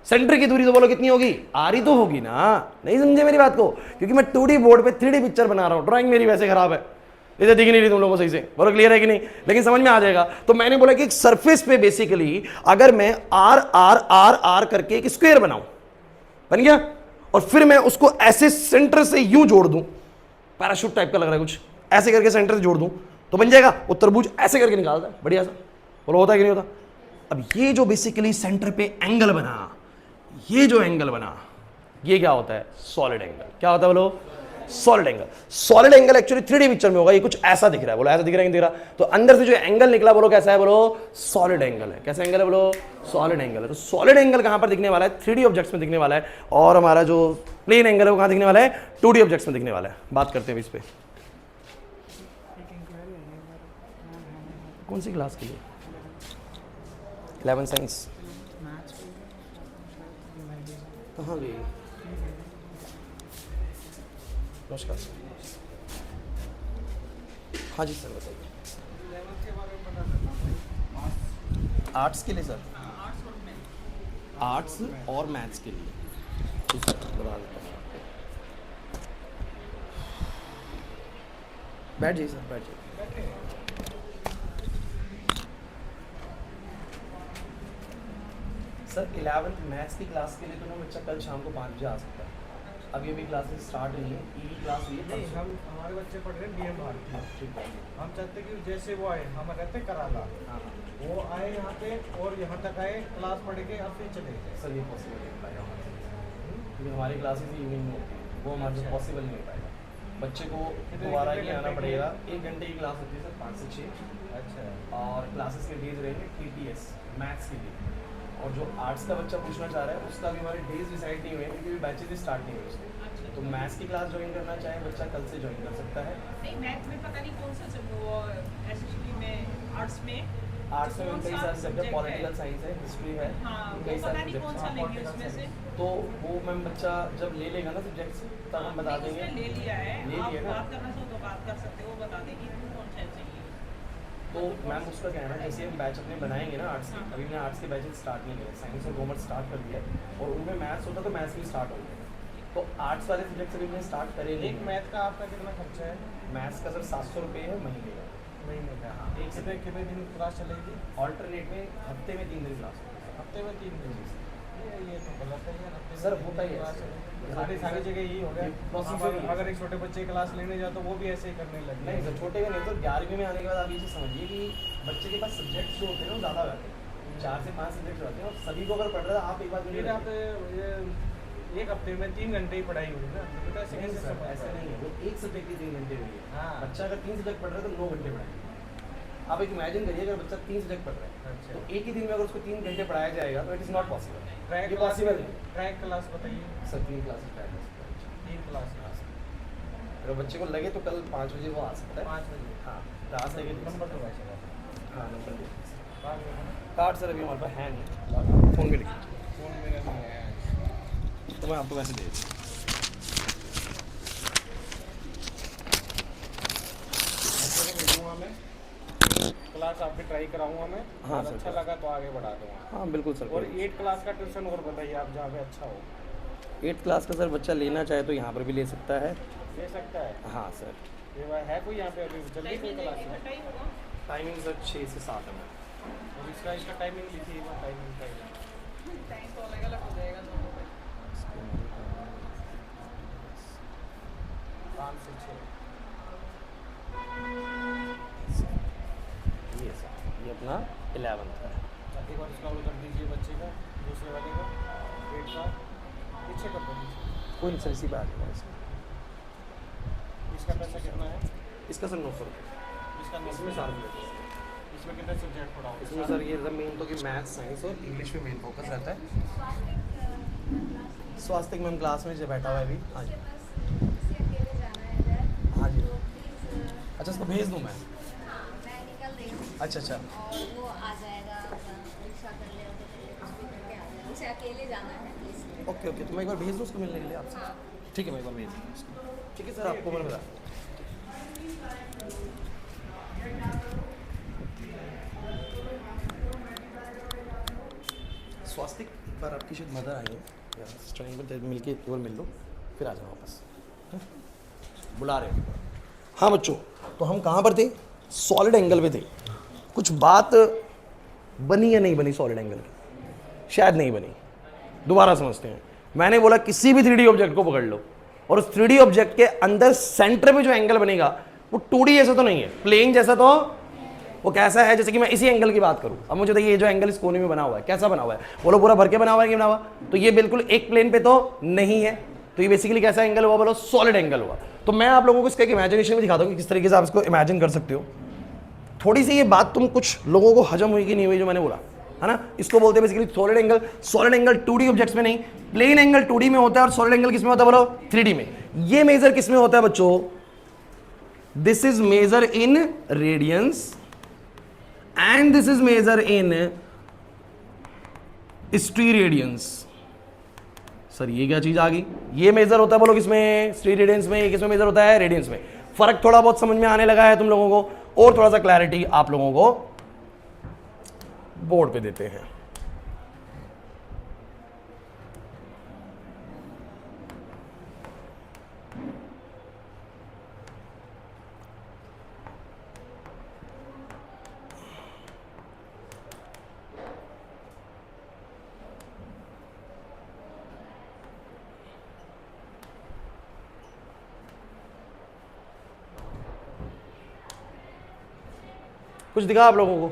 सेंटर की दूरी तो बोलो कितनी होगी, आर ही तो होगी ना। नहीं समझे मेरी बात को, क्योंकि मैं 2D बोर्ड पे 3D पिक्चर बना रहा हूँ, ड्राइंग मेरी वैसे खराब है, इसे दिख नहीं रही तुम लोगों को सही से, बोलो क्लियर है कि नहीं, लेकिन समझ में आ जाएगा। तो मैंने बोला कि एक सरफेस पे बेसिकली अगर मैं आर आर आर आर करके एक स्क्वायर बनाऊं, बन गया, और फिर मैं उसको ऐसे सेंटर से यूं जोड़ दूं, पैराशूट टाइप का लग रहा है कुछ, ऐसे करके सेंटर से जोड़ दूं तो बन जाएगा। वो तरबूज ऐसे करके निकालता है बढ़िया सा, बोलो होता है कि नहीं होता। अब ये जो बेसिकली सेंटर पे एंगल बना, ये जो एंगल बना, ये क्या होता है, सॉलिड एंगल। क्या होता है बोलो, solid angle. Solid angle actually 3D picture में होगा, ये कुछ ऐसा दिख रहा है, बोलो ऐसा दिख रहा है कि नहीं दिख रहा, तो अंदर से जो एंगल निकला बोलो कैसा है, बोलो सॉलिड एंगल है। कैसा एंगल है बोलो, सॉलिड एंगल है। तो सॉलिड एंगल कहां पर दिखने वाला है, 3D ऑब्जेक्ट्स में दिखने वाला है, और हमारा जो प्लेन एंगल है वो कहां दिखने वाला है, 2D ऑब्जेक्ट्स में दिखने वाला है। बात करते हैं इस पे, कौन सी क्लास के लिए, 11 साइंस कहाँ गई, नमस्कार सर। हाँ जी सर बताइए। आर्ट्स के लिए सर, आर्ट्स और मैथ्स के लिए बता देता हूँ। बैठ जाइए सर, बैठ जाइए। सर 11th मैथ्स की क्लास के लिए तो ना बच्चा कल शाम को 5 बजे आ सकता है। अब ये भी क्लासेस स्टार्ट नहीं है, ई क्लास हुई है। नहीं, हम हमारे बच्चे पढ़ रहे हैं डीएम भारती। ठीक है, हम चाहते कि जैसे वो आए, हम रहते कराला, हाँ वो आए यहाँ पे और यहाँ तक आए, क्लास पढ़ के अब फिर चले गए। सर ये पॉसिबल नहीं हो पाएगा क्योंकि हमारी क्लासेस इवनिंग में होती है, वो हमारे से पॉसिबल नहीं हो पाएगा। बच्चे को दोबारा ही आना पड़ेगा। 1 घंटे की क्लास होती है सर, 5 से 6। अच्छा, और क्लासेस के डेज रहेंगे TTS मैथ्स के लिए। और जो आर्ट्स का बच्चा पूछना चाह रहा है उसका भी हमारे डेज डिसाइड नहीं हुए क्योंकि बैचेज स्टार्ट नहीं हुए उसके। तो मैथ्स की क्लास ज्वाइन करना चाहे बच्चा कल से ज्वाइन कर सकता है। नहीं, मैथ में पता नहीं कौन सा वो एसएसटी में, आर्ट्स में कई सारे सब्जेक्ट, पॉलिटिकल साइंस है, हिस्ट्री है, हाँ, कई वो सारे पता नहीं कौन सा लेंगे उसमें से। तो वो मैम बच्चा जब ले लेगा ना सब्जेक्ट्स तब हम बता देंगे। ले लिया है, ले आप लिया ना। बात करना चाहो तो बात कर सकते हो, वो बता देगी कौन सा चाहिए। तो मैम उसका कहना है जैसे हम बैच अपने बनाएंगे ना आर्ट्स के, अभी मैंने आर्ट्स के बैचेस स्टार्ट नहीं किए, साइंस और कॉमर्स स्टार्ट कर दिया और उनमें मैथ्स होता तो मैथ्स भी स्टार्ट हो गया। तो आर्ट्स वाले सब्जेक्ट्स अभी मैंने स्टार्ट करे नहीं। एक मैथ का आपका कितना खर्चा है? मैथ्स का सर 700 रुपये है महीने का। महीने का? हाँ, एक से कितने दिन क्लास चलेगी? ऑल्टरनेट में हफ्ते में 3 दिन क्लास होती है। हफ्ते में 3 दिन? ये तो गलत है यार। हफ्ते में सर, 3 होता ही दिन है क्लास ऐसे। है। सारी जगह यही हो गया। प्रोसीजर ही है। अगर एक छोटे बच्चे की क्लास लेने जाओ तो वो भी ऐसे ही करने लगे। नहीं सर, छोटे का नहीं, तो 11वीं में आने के बाद आप ये चीज़ समझिए कि बच्चे के पास सब्जेक्ट्स जो होते हैं ना वो ज़्यादा रहते हैं, 4 से 5 सब्जेक्ट रहते हैं और सभी को अगर पढ़ रहा है आप एक बार फिर आप ये एक हफ्ते में 3 घंटे ही पढ़ाई हुई ना, तो बेटा नहीं सर, ऐसा नहीं है, वो एक सब्जेक्ट की 3 घंटे हुई है। हाँ। बच्चा अगर 3 सब्जेक्ट पढ़ रहा है तो 9 घंटे पढ़ाएंगे। आप एक इमेजिन करिए अगर बच्चा 3 सब्जेक्ट पढ़ रहा है अच्छा। तो एक ही दिन में अगर उसको 3 घंटे पढ़ाया जाएगा तो it is not possible. Track ये क्लास पॉसिबल है ट्रैक क्लास बताइए। सर, 3 क्लास ट्राई कर सकते हैं। 3 क्लास अगर बच्चे को लगे तो कल 5 बजे वो आ सकता है। 5 बजे। हाँ, रात से नंबर तो वैसे का हाँ नंबर दे बाद में कार्ड सर अभी हमारे पास है नहीं, फ़ोन में लिखिए फोन मेरा नहीं है। तो मैं आपको वैसे दे दूँ। भेजूँगा मैं, क्लास आपकी ट्राई कराऊंगा मैं। हाँ और सर, अच्छा लगा तो आगे बढ़ा दूँगा। हाँ बिल्कुल सर। और 8 क्लास का ट्यूशन और बताइए आप जहाँ पे अच्छा हो। 8 क्लास का सर बच्चा लेना चाहे तो यहाँ पर भी ले सकता है। ले सकता है? हाँ सर। ये बात है कोई यहाँ पे अभी जल्दी कोई टाइमिंग क्लास है? टाइम होगा। टाइमिंग सर 6 से 7 है मैम। और इसका टाइमिंग लिखिए, टाइमिंग टाइम तो अलग अलग हो जाएगा दोनों का। 5 से 6। ये सर, ये अपना 11th का है। एक बार इसका वो कर दीजिए बच्चे का, दूसरे वाले का 8 का पीछे कर दो पीछे। कोई नहीं सर, इसी पे आ जाएगा इसका। इसका पैसा कितना है? इसका सर 900 रुपये। इसका इसमें 4 सब्जेक्ट। इसमें कितने सब्जेक्ट पढ़ाओगे? इसमें सर ये मेन तो कि मैथ्स, साइंस और इंग्लिश में मेन फोकस रहता है। स्वास्थ्य मैम क्लास में जो बैठा हुआ है अभी। हाँ जी, हाँ जी। अच्छा, इसको भेज दूँ मैं? अच्छा अच्छा। और वो आ जाएगा, रिक्शा कर ले कुछ भी करके आ जाएगा। उसे अकेले जाना है इसलिए। ओके ओके, तो मैं एक बार भेज दूँ उसको मिलने के लिए आपसे? हाँ। ठीक है, मैं एक बार भेज दूँ उसको। ठीक है सर, आपको मैंने बताया। स्वास्तिक एक बार आपकी शायद मदर आई है, स्टूडेंट मिल के एक बार मिल लो, फिर आ जाओ वापस। हाँ? बुला रहे हो? हाँ बच्चों, तो हम कहाँ पर थे? सॉलिड एंगल पे थे। कुछ बात बनी या नहीं बनी सॉलिड एंगल की? शायद नहीं बनी। दोबारा समझते हैं। मैंने बोला किसी भी 3D ऑब्जेक्ट को पकड़ लो और उस 3D ऑब्जेक्ट के अंदर सेंटर में जो एंगल बनेगा वो 2D जैसा तो नहीं है, प्लेन जैसा। तो वो कैसा है? जैसे कि मैं इसी एंगल की बात करूं, अब मुझे बताइए ये जो एंगल इस कोने में बना हुआ है कैसा बना हुआ है? बोलो पूरा भर के बना हुआ है कि बना हुआ? तो ये बिल्कुल एक प्लेन पे तो नहीं है, तो ये बेसिकली कैसा एंगल हुआ? बोलो सॉलिड एंगल हुआ। तो मैं आप लोगों को इसका एक इमेजिनेशन में दिखाता हूँ कि किस तरीके से आप इसको इमेजिन कर सकते हो। थोड़ी सी ये बात तुम कुछ लोगों को हजम हुई कि नहीं हुई जो मैंने बोला है ना? इसको बोलते हैं basically solid angle. Solid angle 2D objects में नहीं, प्लेन एंगल 2D में होता है और सॉलिड एंगल किस में होता है? बोलो 3D में। ये मेजर किस में होता है बच्चों? This is measure in radians and this is measure in steradians. Sir ये क्या चीज आ गई? ये मेजर होता है बोलो किसमें? स्टीरेडियंस में। ये किसमें मेजर होता है? रेडियंस में। फर्क थोड़ा बहुत समझ में आने लगा है तुम लोगों को? और थोड़ा सा क्लैरिटी आप लोगों को बोर्ड पे देते हैं। कुछ दिखा आप लोगों को?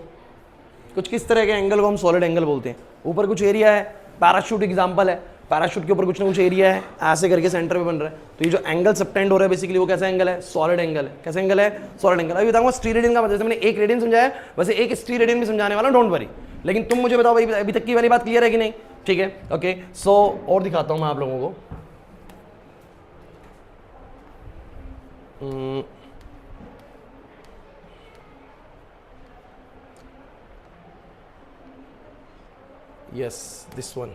कुछ किस तरह के एंगल को हम सॉलिड एंगल बोलते हैं? ऊपर कुछ एरिया है, पैराशूट एग्जांपल है, पैराशूट के ऊपर कुछ ना कुछ एरिया है, ऐसे करके सेंटर पे बन रहा है। तो ये जो एंगल सबटेंड हो रहा है बेसिकली वो कैसा एंगल है? सॉलिड एंगल है। कैसा एंगल है? Solid angle. अभी बताऊंगा स्टीरेडियन का मतलब, जैसे मैंने एक रेडियन समझाया वैसे एक स्टीरेडियन भी समझाने वाला, डोंट वरी। लेकिन तुम मुझे बताओ भाई अभी तक की वाली बात क्लियर है कि नहीं? ठीक है, ओके। सो और दिखाता हूं मैं आप लोगों को। Yes, this one.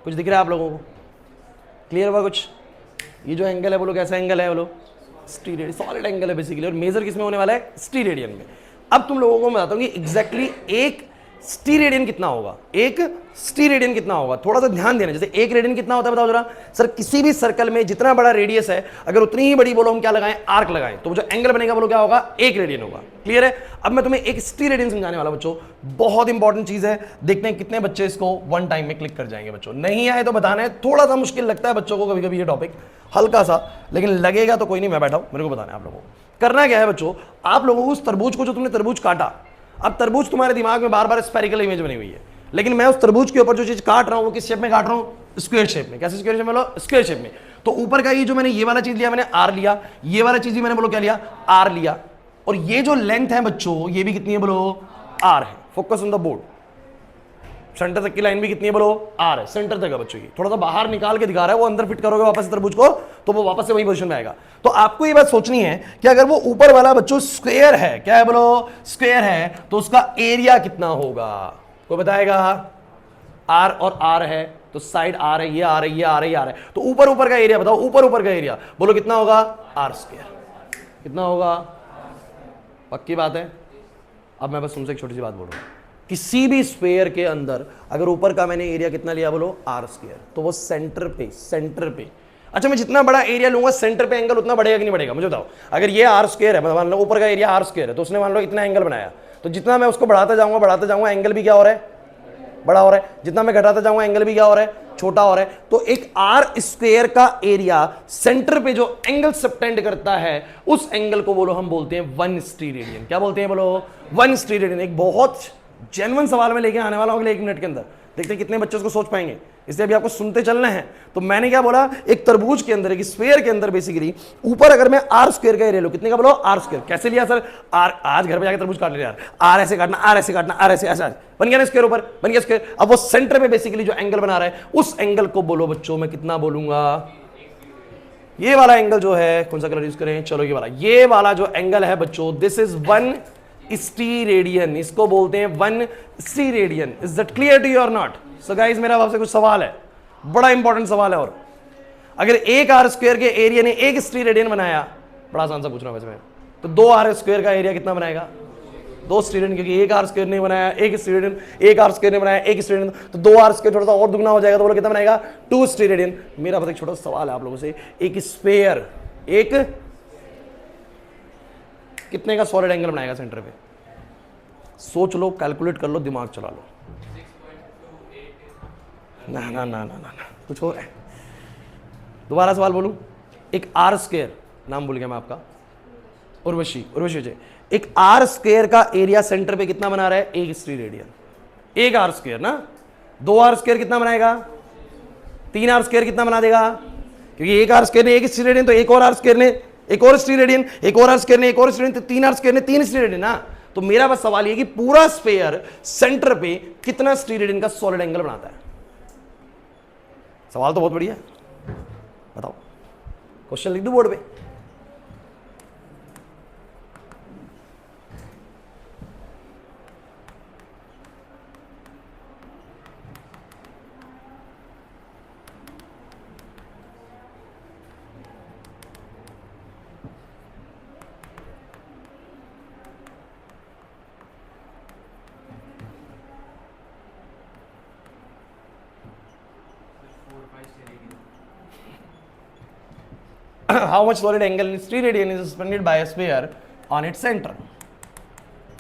कुछ दिख रहा है आप लोगों को? क्लियर हुआ कुछ? ये जो एंगल है बोलो कैसा एंगल है? बोलो स्टीरेडियन, सॉलिड एंगल है बेसिकली। और मेजर किस में होने वाला है? स्टीरेडियन में। अब तुम लोगों को मैं बताता हूं कि एग्जैक्टली एक स्टीरेडियन कितना होगा, एक स्टीरेडियन कितना होगा। थोड़ा सा ध्यान देना, जैसे एक रेडियन कितना होता है बताओ जरा। सर किसी भी सर्कल में जितना बड़ा रेडियस है, अगर उतनी ही बड़ी बोलो हम क्या लगाएं, आर्क लगाएं, तो जो एंगल बनेगा बोलो क्या होगा, एक रेडियन होगा। क्लियर है। अब मैं तुम्हें एक स्टीरेडियन समझाने वाला बच्चों, बहुत इंपॉर्टेंट चीज है। देखते हैं कितने बच्चे इसको वन टाइम में क्लिक कर जाएंगे बच्चों। नहीं आए तो बताना है, थोड़ा सा मुश्किल लगता है बच्चों को कभी कभी ये टॉपिक, हल्का सा, लेकिन लगेगा तो कोई नहीं, मैं बैठा हूं, मेरे को बताना है आप लोगों को। करना क्या है बच्चों, आप लोगों को उस तरबूज को, जो तुमने तरबूज काटा, अब तरबूज तुम्हारे दिमाग में बार बार स्फेरिकल इमेज बनी हुई है, लेकिन मैं उस तरबूज के ऊपर जो चीज काट रहा हूं वो किस शेप में काट रहा हूं, स्क्वायर शेप में। कैसे स्क्वायर शेप में, बोलो स्क्वायर शेप में। तो ऊपर का ये जो मैंने ये वाला चीज लिया, मैंने आर लिया, ये वाला चीज भी मैंने बोलो क्या लिया, आर लिया, और ये जो लेंथ है बच्चों ये भी कितनी है बोलो, आर है। Focus on the board. Centre तक की लाइन भी कितनी है बोलो, आर है, सेंटर तक है बच्चों की। थोड़ा सा बाहर निकाल के दिखा रहा है, वो अंदर फिट करोगे वापस तरबूज को तो वो वापस से वही पोजीशन में आएगा। तो आपको ये बात सोचनी है कि अगर वो ऊपर वाला बच्चों स्क्वायर है, क्या है बोलो, स्क्वायर है, तो उसका एरिया कितना होगा, कोई बताएगा। आर और आर है तो साइड आर है, ये आर है, ये आर है, ये आर है, तो ऊपर ऊपर का एरिया बताओ, ऊपर ऊपर का एरिया बोलो कितना होगा, आर स्क्वायर। कितना होगा, पक्की बात है। अब मैं बस तुमसे एक छोटी सी बात बोलूंगा, किसी भी स्फीयर के अंदर अगर ऊपर का मैंने एरिया कितना लिया बोलो, आर स्क्वायर, तो वो सेंटर पे, अच्छा मैं जितना बड़ा एरिया लूंगा सेंटर पे एंगल उतना बढ़ेगा कि नहीं बढ़ेगा, मुझे बताओ। अगर ये आर स्क्वायर है, मान लो ऊपर का एरिया आर स्क्वायर है, तो उसने मान लो इतना एंगल बनाया, तो जितना मैं उसको बढ़ाता जाऊंगा एंगल भी क्या हो रहा है, बड़ा हो रहा है। जितना मैं घटाता जाऊंगा एंगल भी क्या हो रहा है, छोटा हो रहा है। तो एक आर स्क्वायर का एरिया सेंटर पे जो एंगल सबटेंड करता है, उस एंगल को बोलो हम बोलते हैं 1 स्टीरेडियन। क्या बोलते हैं बोलो, 1 स्टीरेडियन। एक बहुत जेन्युइन सवाल में लेके आने वाला हूं अगले 1 मिनट के अंदर, देखते हैं कितने बच्चे उसको सोच पाएंगे। इसलिए अभी आपको सुनते चलना है। तो मैंने क्या बोला, एक तरबूज के अंदर, एक स्फीयर के अंदर बेसिकली ऊपर अगर मैं आर स्क्वायर का एरिया लूं, कितने का बोलो, आर स्क्वायर। कैसे लिया सर, आर, आज घर पे जाकर तरबूज काट ले यार, आर ऐसे काटना, आर ऐसे काटना, आर ऐसे ऐसा, बन गया ना स्क्वायर, ऊपर बन गया स्क्वायर। अब वो सेंटर पे बेसिकली जो एंगल बना रहा है, उस एंगल को बोलो बच्चों मैं कितना बोलूंगा, ये वाला एंगल जो है, कौन सा कलर यूज करें, चलो ये वाला जो एंगल है बच्चों, दिस इज 1 स्टीरेडियन, इसको बोलते हैं 1 steradian. Is that clear to you और नॉट। सो गाइस मेरा आपसे कुछ सवाल है, बड़ा इंपॉर्टेंट सवाल है। और अगर एक आर स्क्वायर के एरिया ने 1 स्टीरेडियन बनाया, बड़ा आसान सा पूछ रहा हूं वैसे मैं, तो 2 आर स्क्वायर का एरिया कितना बनाएगा, 2 स्टीरेडियन, क्योंकि एक आर स्क्वायर ने बनाया 1 स्टीरेडियन, एक आर स्क्वायर ने बनाया 1 स्टीरेडियन, तो 2 आर स्क्वायर थोड़ा सा और दुगना हो जाएगा, तो बोलो कितना बनाएगा, 2 स्टीरेडियन। मेरा बस एक छोटा सवाल है आप लोगों से, एक स्फीयर एक कितने का सॉलिड एंगल बनाएगा सेंटर पे, सोच लो, कैलकुलेट कर लो, दिमाग चला लो। ना ना ना ना ना कुछ और है। दोबारा सवाल बोलूं, एक आर स्क्वायर, नाम भूल गया मैं आपका, उर्वशी विजय, एक आर स्क्वायर का एरिया सेंटर पे कितना बना रहा है, 1 स्टीरेडियन। एक आर स्क्वायर ना, 2 आर स्क्वायर कितना बनाएगा, 3 आर स्क्वायर कितना बना देगा, क्योंकि एक आर स्क्वायर ने 1 स्टीरेडियन, तो एक और आर स्क्वायर ने एक और स्टीरेडियन, एक और आर स्क्वायर ने एक और स्टीरेडियन, तो 3 आर स्क्वायर ने 3 स्टीरेडियन ना। तो मेरा बस सवाल ये कि पूरा स्फीयर सेंटर पे कितना स्टीरेडियन का सॉलिड एंगल बनाता है। सवाल तो बहुत बढ़िया है, बताओ, क्वेश्चन लिख दो बोर्ड पे। How much solid angle in स्टीरेडियन is suspended by a sphere on its center?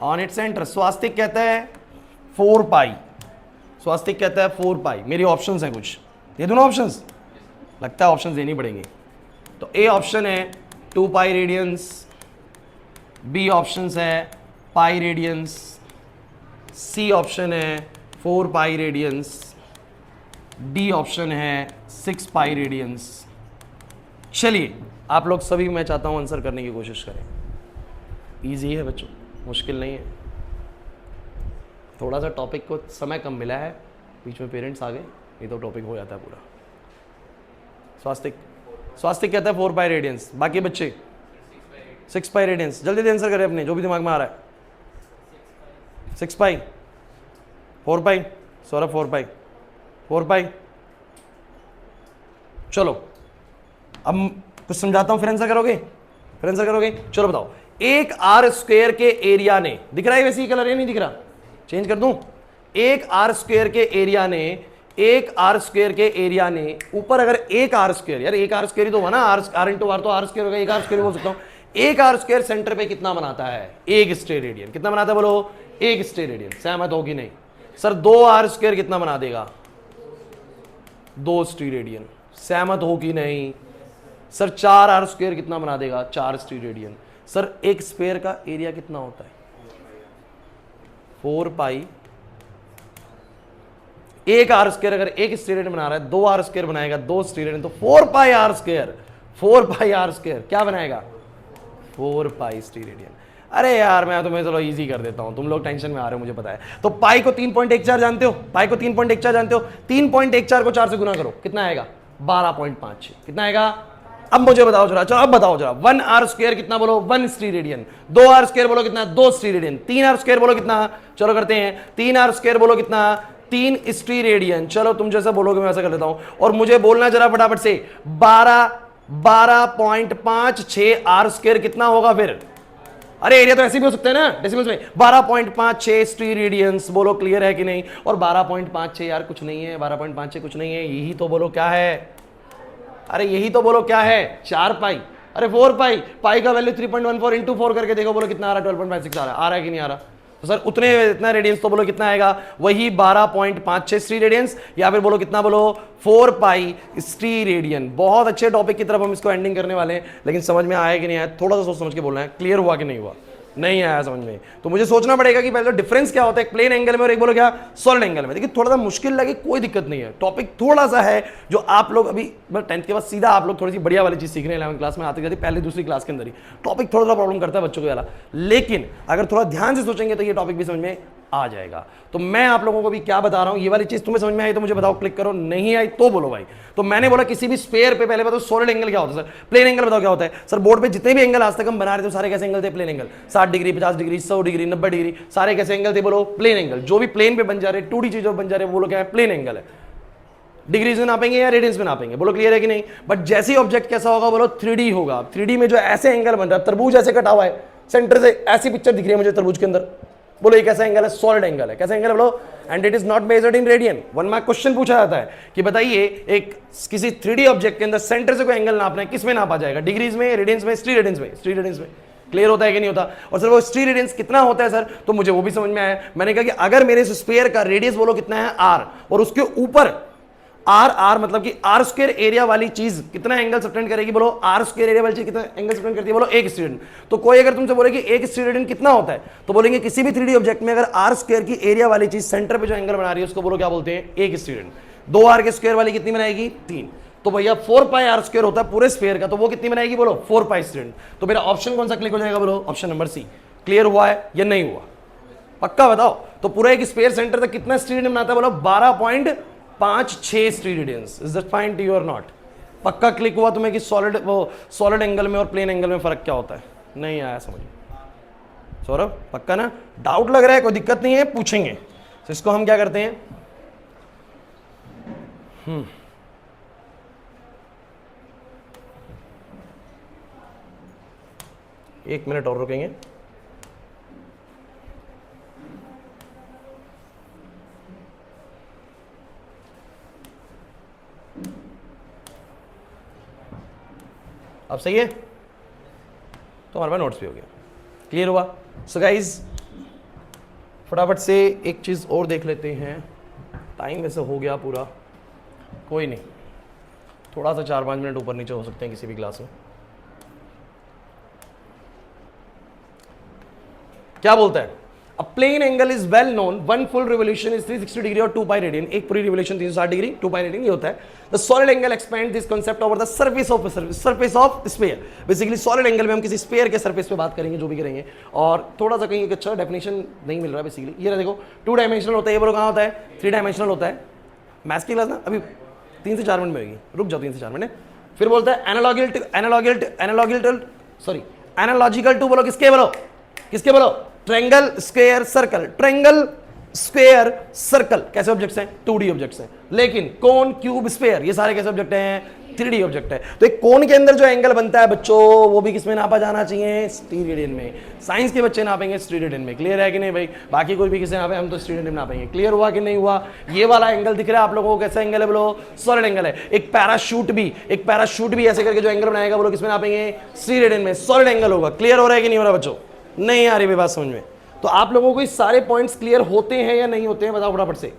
On its center, स्वास्तिक कहता है 4 पाई, स्वास्तिक कहता है 4 पाई। मेरी ऑप्शंस हैं कुछ, ये दोनों ऑप्शंस लगता है ऑप्शंस देनी पड़ेंगी। तो ए ऑप्शन है 2 पाई रेडियंस, बी ऑप्शन है पाई रेडियंस, सी ऑप्शन है 4 पाई रेडियंस, डी ऑप्शन है 6 पाई रेडियंस। चलिए आप लोग सभी, मैं चाहता हूं आंसर करने की कोशिश करें। इजी है बच्चों, मुश्किल नहीं है। थोड़ा सा टॉपिक को समय कम मिला है, बीच में पेरेंट्स आ गए, नहीं तो टॉपिक हो जाता है पूरा। स्वास्तिक कहता है 4 पाई रेडियंस, बाकी बच्चे 6 पाई रेडियंस। जल्दी से आंसर करें अपने, जो भी दिमाग में आ रहा है। 6 पाई, 4 पाई, सौरभ 4 पाई। चलो अब कुछ समझाता हूं, फिर आंसर करोगे, चलो बताओ। एक आर स्क्वायर के एरिया ने, दिख रहा है वैसे ही कलर, ये नहीं दिख रहा, चेंज कर दूं, एक आर स्क्वायर के एरिया ने, एक आर स्क्वायर के एरिया ने ऊपर, अगर एक आर स्क्वायर, यार एक आर स्क्वायर ही तो हुआ ना, आर इंटू आर तो आर स्क्वायर होगा, एक आर स्क्वायर बोल सकता हूं, एक आर स्क्वायर सेंटर पे कितना बनाता है, एक स्ट्रेट रेडियन, कितना बनाता है बोलो, एक स्ट्रेट रेडियन, सहमत होगी नहीं सर, दो आर स्क्वायर कितना बना देगा, दो स्ट्रेट रेडियन, सहमत हो कि नहीं सर, चार आर स्क्वायर कितना बना देगा, चार स्ट्रेट रेडियन, सर एक स्क्वायर का एरिया कितना होता है, 4 पाई, एक आर स्क्वायर अगर एक स्ट्रेट रेडियन बना रहा है, दो आर स्क्वायर बनाएगा, दो स्ट्रेट रेडियन, तो 4 pi R square, 4 pi R square क्या बनाएगा, 4 पाई स्ट्रेट रेडियन। अरे यार मैं तुम्हें चलो इजी कर देता हूं, तुम लोग टेंशन में आ रहे हो मुझे पता है। तो पाई को 3.14 जानते हो, पाई को 3.14 जानते हो, 3.14 को 4 से गुना करो, कितना आएगा 12.56, कितना आएगा, अब मुझे बताओ जरा, चलो अब बताओ जरा, 1 आर स्क्वायर कितना बोलो, 1 स्ट्रेट रेडियन, 2 आर स्क्वायर बोलो कितना, 2 स्ट्रेट रेडियन, 3 आर स्क्वायर बोलो कितना, चलो करते हैं, 3 आर स्क्वायर बोलो कितना, 3 स्ट्रेट रेडियन, चलो तुम जैसा बोलोगे मैं ऐसा कर लेता हूं, और मुझे बोलना जरा फटाफट से, 12.56 आर स्क्वायर कितना होगा फिर, अरे एरिया तो ऐसे भी हो सकता है ना डेसिमल्स में, 12.56 स्ट्रेट रेडियंस, बोलो क्लियर है कि नहीं, और 12.56 यार कुछ नहीं है, 12.56 कुछ नहीं है, यही तो बोलो क्या है, अरे यही तो बोलो क्या है, 4 पाई, अरे 4 पाई, पाई का वैल्यू 3.14 इंटू 4 करके देखो, बोलो कितना आ रहा है, 12.56 आ रहा है कि नहीं आ रहा, तो सर उतने इतना रेडियंस तो बोलो कितना आएगा, वही 12.56 स्ट्री रेडियंस, या फिर बोलो कितना, बोलो 4 पाई स्ट्री रेडियन। बहुत अच्छे टॉपिक की तरफ हम इसको एंडिंग करने वाले हैं, लेकिन समझ में आया कि नहीं आया, थोड़ा सा सोच समझ के बोलना है, क्लियर हुआ कि नहीं हुआ, नहीं आया समझ में, तो मुझे सोचना पड़ेगा कि पहले डिफरेंस क्या होता है एक प्लेन एंगल में और एक बोलो क्या सॉलिड एंगल में। देखिए थोड़ा सा मुश्किल लगे कोई दिक्कत नहीं है, टॉपिक थोड़ा सा है जो आप लोग अभी 10th के बाद सीधा आप लोग थोड़ी सी बढ़िया वाली चीज सीख रहे हैं 11th क्लास में आते जाते, पहली दूसरी क्लास के अंदर ही टॉपिक थोड़ा सा प्रॉब्लम करता है बच्चों के वाला, लेकिन अगर थोड़ा ध्यान से सोचेंगे तो ये टॉपिक भी समझ में आ जाएगा। तो मैं आप लोगों को भी क्या बता रहा हूं, ये वाली चीज तुम्हें समझ में आई तो मुझे बताओ, क्लिक करो, नहीं आई तो बोलो भाई। तो मैंने बोला किसी भी स्फीयर पे पहले बताओ सॉलिड एंगल क्या होता है सर, प्लेन एंगल बताओ क्या होता है सर, बोर्ड पे जितने भी एंगल आज तक हम बना रहे थे सारे कैसे एंगल थे, plane angle, 60 degree 50 degree 100 degree 90 degree, सारे कैसे एंगल थे, बोलो प्लेन एंगल, जो भी प्लेन पे बन जा रहे 2D चीजों बन जा रहे बोलो क्या है, प्लेन एंगल है। डिग्रीज में नापेंगे या रेडियंस में नापेंगे, बोलो क्लियर है कि नहीं। बट जैसे ही ऑब्जेक्ट कैसा होगा, बोलो 3D होगा, 3D में जो ऐसे एंगल बन रहा है, तरबूज ऐसे कटा हुआ है सेंटर से, ऐसी पिक्चर दिख रही है मुझे तरबूज के अंदर, बोलो ये कैसा एंगल है, सॉलिड एंगल है, कैसा एंगल है बोलो, and it is not measured in radian. 1 mark question पूछा जाता है कि बताइए एक किसी 3D ऑब्जेक्ट के अंदर सेंटर से कोई एंगल नापना है, किस में नापा जाएगा, डिग्रीज में, रेडियंस में, स्ट्री रेडियंस में, स्ट्री रेडियंस में। क्लियर होता है कि नहीं होता। और सर वो स्ट्री रेडियंस कितना होता है सर, तो मुझे वो भी समझ में आया। मैंने कहा कि अगर मेरे स्फीयर का रेडियस बोलो कितना है r, और उसके ऊपर r मतलब कि r स्क्वायर एरिया वाली चीज कितना एंगल सबटेंड करेगी, बोलो r स्क्वायर एरिया वाली चीज कितना एंगल सबटेंड करती है, बोलो एक स्टूडेंट। तो कोई अगर तुमसे बोले कि एक स्टूडेंट कितना होता है, तो बोलेंगे किसी भी 3D ऑब्जेक्ट में अगर r स्क्वायर की एरिया वाली चीज सेंटर पे जो एंगल बना रही है उसको बोलो क्या बोलते हैं, एक स्टूडेंट। 2r के स्क्वायर वाली कितनी बनाएगी, 3। तो भैया 4 पाई r स्क्वायर होता है पूरे स्फीयर का, तो वो कितनी बनाएगी, बोलो 4 पाई स्टूडेंट। तो मेरा ऑप्शन कौन सा क्लिक हो जाएगा, बोलो ऑप्शन नंबर सी। क्लियर हुआ है या नहीं हुआ, पक्का बताओ। तो पूरा एक स्फीयर सेंटर तक कितना स्ट्री रेडियन बनाता है, बोलो 12.56 steradians. Is that fine to you और नॉट। पक्का क्लिक हुआ तुम्हें कि सॉलिड एंगल में और प्लेन एंगल में फर्क क्या होता है, नहीं आया समझ सौरभ, पक्का ना। डाउट लग रहा है, कोई दिक्कत नहीं है, पूछेंगे। तो इसको हम क्या करते हैं, एक मिनट और रुकेंगे। अब सही है, तो हमारे पास नोट्स भी हो गया। क्लियर हुआ। सो गाइज फटाफट से एक चीज और देख लेते हैं, टाइम वैसे हो गया पूरा, कोई नहीं, थोड़ा सा 4-5 मिनट ऊपर नीचे हो सकते हैं किसी भी क्लास में। क्या बोलता है, a plane angle is well known, 1 full revolution is 360 degree और 2 पाई रेडियन। एक पूरी रिवोल्यूशन 360 डिग्री, 2 पाई रेडियन ये होता है। The solid angle expand this concept over the surface of sphere. Basically solid angle में हम किसी स्फीयर के सरफेस पे बात करेंगे, जो भी करेंगे। और थोड़ा सा कहीं एक अच्छा डेफिनेशन नहीं मिल रहा है बेसिकली। ये देखो 2 डायमेंशनल होता है, ये बोलो कहाँ होता है, 3 डायमेंशनल होता है। मैथ्स की क्लास ना अभी 3 से 4 मिनट में होगी, रुक जाओ 3 से 4 मिनट। फिर बोलता है एनालॉजिकल टू बोलो किसके, बोलो किसके, बोलो triangle square circle. Triangle square circle कैसे ऑब्जेक्ट्स हैं, 2D ऑब्जेक्ट्स हैं। लेकिन कोन क्यूब स्फीयर ये सारे कैसे ऑब्जेक्ट हैं, 3D ऑब्जेक्ट है। तो एक कोन के अंदर जो एंगल बनता है बच्चों, वो भी किसमें नापा जाना चाहिए? स्टीरेडियन में। साइंस के बच्चे नापेंगे स्टीरेडियन में। क्लियर है कि नहीं भाई? बाकी कोई भी किसे नापे, हम तो स्टीरेडियन में नापेंगे। क्लियर हुआ कि नहीं हुआ? ये वाला एंगल दिख रहा है आप लोगों को, कैसा एंगल है बोलो? सॉलिड एंगल है। एक पैराशूट भी ऐसे करके जो एंगल बनाएगा बोलो किसमें नापेंगे? स्टीरेडियन में। सॉलिड एंगल होगा। क्लियर हो रहा है कि नहीं हो रहा बच्चों? नहीं आ रही भाई बात समझ में? तो आप लोगों को ये सारे पॉइंट्स क्लियर होते हैं या नहीं होते हैं, बताओ फटाफट से।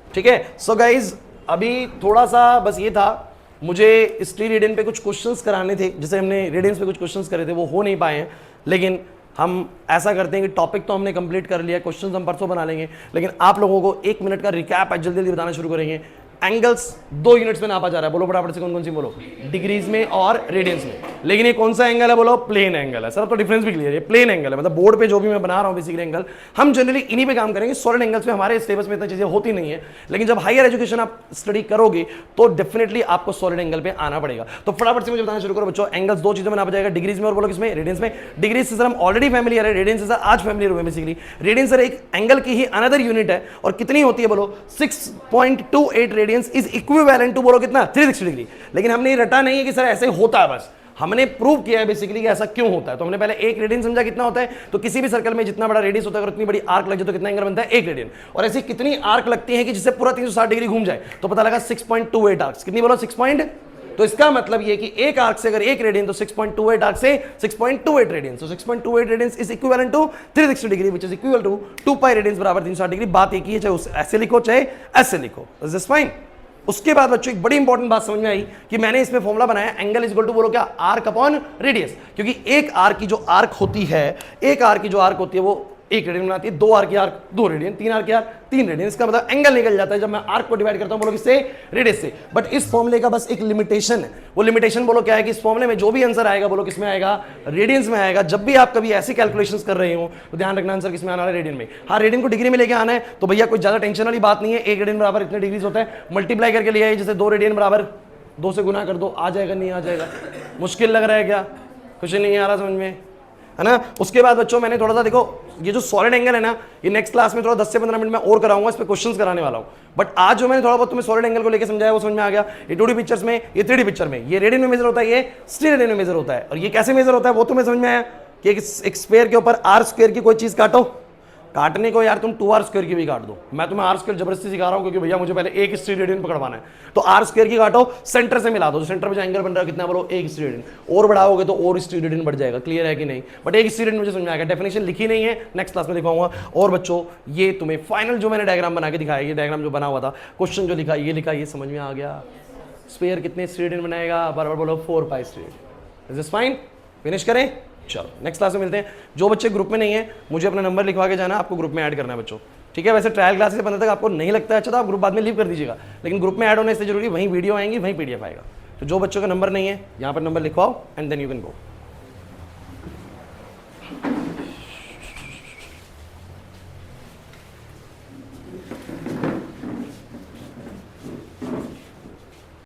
ठीक है, सो गाइज अभी थोड़ा सा बस ये था, मुझे स्टीरेडियन पे कुछ क्वेश्चंस कराने थे, जैसे हमने रेडियंस पे कुछ क्वेश्चंस करे थे, वो हो नहीं पाए हैं। लेकिन हम ऐसा करते हैं कि टॉपिक तो हमने कंप्लीट कर लिया, क्वेश्चंस हम परसों बना लेंगे, लेकिन आप लोगों को 1 मिनट का रिकैप आज जल्दी जल्दी बताना शुरू करेंगे। एंगल्स 2 यूनिट्स में नापा जा रहा है, बोलो फटाफट से कौन कौन सी बोलो? डिग्रीज में और रेडियंस में। लेकिन ये कौन सा एंगल है बोलो? प्लेन एंगल है। सर अब तो डिफरेंस भी क्लियर है, प्लेन एंगल है। मतलब बोर्ड पे जो भी मैं बना रहा हूँ बेसिकली एंगल, हम जनरली इन्हीं पे काम करेंगे। सॉलिड एंगल्स में हमारे सिलेबस में इतनी चीजें होती नहीं है, लेकिन जब हायर एजुकेशन आप स्टडी करोगे तो डेफिनेटली आपको सॉलिड एंगल पे आना पड़ेगा। तो फटाफट से मुझे बताना शुरू करो बच्चों, एंगल्स 2 चीजों में नापा जाएगा, डिग्रीज में और बोलो किसमें? रेडियंस में। डिग्रीज से सर हम ऑलरेडी फैमिलियर है, रेडियंस से सर आज फैमिलियर हुए बेसिकली। रेडियंस सर एक एंगल की ही अनदर यूनिट है, और कितनी होती है बोलो? 6.28 रेडियंस इज इक्विवेलेंट टू बोलो कितना? 360 डिग्री। लेकिन हमने रटा नहीं है कि सर ऐसे होता है, बस हमने प्रूव किया है बेसिकली कि ऐसा क्यों होता है। तो हमने पहले एक रेडियन समझा कितना होता है, तो किसी भी सर्कल में जितना बड़ा रेडियस होता है, अगर इतनी बड़ी आर्क लग जाए तो कितना एंगल बनता है? 1 रेडियन। और ऐसी कितनी आर्क लगती है कि जिससे पूरा 360 डिग्री घूम जाए, तो पता लगा 6.28 आर्क्स। कितनी बोलो? 6 तो इसका मतलब ये कि एक आर्क से अगर 1 रेडियन, तो 6.28 आर्क से 6.28 रेडियन। तो 6.28 radians is equivalent to 360 degree, which is equal to 2 pi radians बराबर 360 डिग्री। बात एक ही है, चाहे ऐसे लिखो चाहे ऐसे लिखो। Is this fine? उसके बाद बच्चों एक बड़ी इंपॉर्टेंट बात समझ में आई कि मैंने इसमें फॉर्मूला बनाया, एंगल इज इक्वल टू बोलो क्या? Arc upon radius. क्योंकि एक आर्क की जो आर्क होती है, एक आर्क की जो आर्क होती है वो 1 रेडियन बनाती है, 2 आर्क की आर्क 2 रेडियन, 3 आर्क की आर्क 3 रेडियन। इसका मतलब एंगल निकल जाता है जब मैं आर्क को डिवाइड करता हूं बोलो किससे? रेडियस से। बट इस फॉर्मूले का बस एक लिमिटेशन है, वो लिमिटेशन बोलो क्या है कि इस फॉर्मूले में जो भी आंसर आएगा बोलो किसमें आएगा? रेडियंस में आएगा। जब भी आप कभी ऐसी कैलकुलेशंस कर रहे हो तो ध्यान रखना आंसर किसमें आना है? रेडियन में। हाँ, रेडियन को डिग्री में लेके आना है तो भैया कोई ज्यादा टेंशन वाली बात नहीं है। 1 रेडियन बराबर इतने डिग्रीज होता है, मल्टीप्लाई करके ले आइए। जैसे 2 रेडियन बराबर 2 से गुना कर दो, आ जाएगा नहीं आ जाएगा? मुश्किल लग रहा है क्या? कुछ नहीं आ रहा समझ में, है ना? उसके बाद बच्चों मैंने थोड़ा सा देखो, ये जो सॉलिड एंगल है ना, ये नेक्स्ट क्लास में थोड़ा 10 से 15 मिनट में और कराऊंगा, इस पे क्वेश्चंस कराने वाला हूं। बट आज जो मैंने थोड़ा बहुत तुम्हें सॉलिड एंगल को लेकर समझाया वो समझ में आ गया। ये 2D पिक्चर्स में, ये 3D पिक्चर में, ये रेडियन में मेजर होता है, ये स्टीरेडियन में मेजर होता है। और ये कैसे मेजर होता है वो तुम्हें समझ में आया कि एक स्क्वायर के ऊपर आर स्क्वायर की कोई चीज काटो, काटने को यार तुम 2r स्क्वायर की भी काट दो। मैं तुम्हें r स्क्वायर जबरदस्ती सिखा रहा हूं क्योंकि भैया मुझे पहले एक स्टीरेडियन पकड़वाना है। तो r स्क्वायर की काटो, सेंटर से मिला दो, तो सेंटर पे जो एंगल बन रहा है कितना बोलो? 1 स्टीरेडियन। और बढ़ाओगे तो और स्टीरेडियन बढ़ जाएगा। क्लियर है कि नहीं? बट 1 स्टीरेडियन मुझे समझ में आएगा। डेफिनेशन लिखी नहीं है, नेक्स्ट क्लास में दिखाऊंगा। और बच्चों ये तुम्हें फाइनल जो मैंने डायग्राम बना के दिखाया, ये डायग्राम जो बना हुआ था, क्वेश्चन जो लिखा ये समझ में आ गया। स्क्वायर कितने स्टीरेडियन बनाएगा? बराबर बोलो 4 pi steradian. Is this fine? Finish करें? चलो नेक्स्ट क्लास में मिलते हैं। जो बच्चे ग्रुप में नहीं है मुझे अपना नंबर लिखवा के जाना, आपको ग्रुप में ऐड करना है बच्चों। ठीक है, वैसे ट्रायल क्लास से 15 तक आपको नहीं लगता है अच्छा तो आप ग्रुप बाद में लीव कर दीजिएगा, लेकिन ग्रुप में ऐड होने से जरूरी वहीं वीडियो आएंगी, वहीं PDF आएगा। तो जो बच्चों का नंबर नहीं है यहाँ पर नंबर लिखवाओ and then you can go.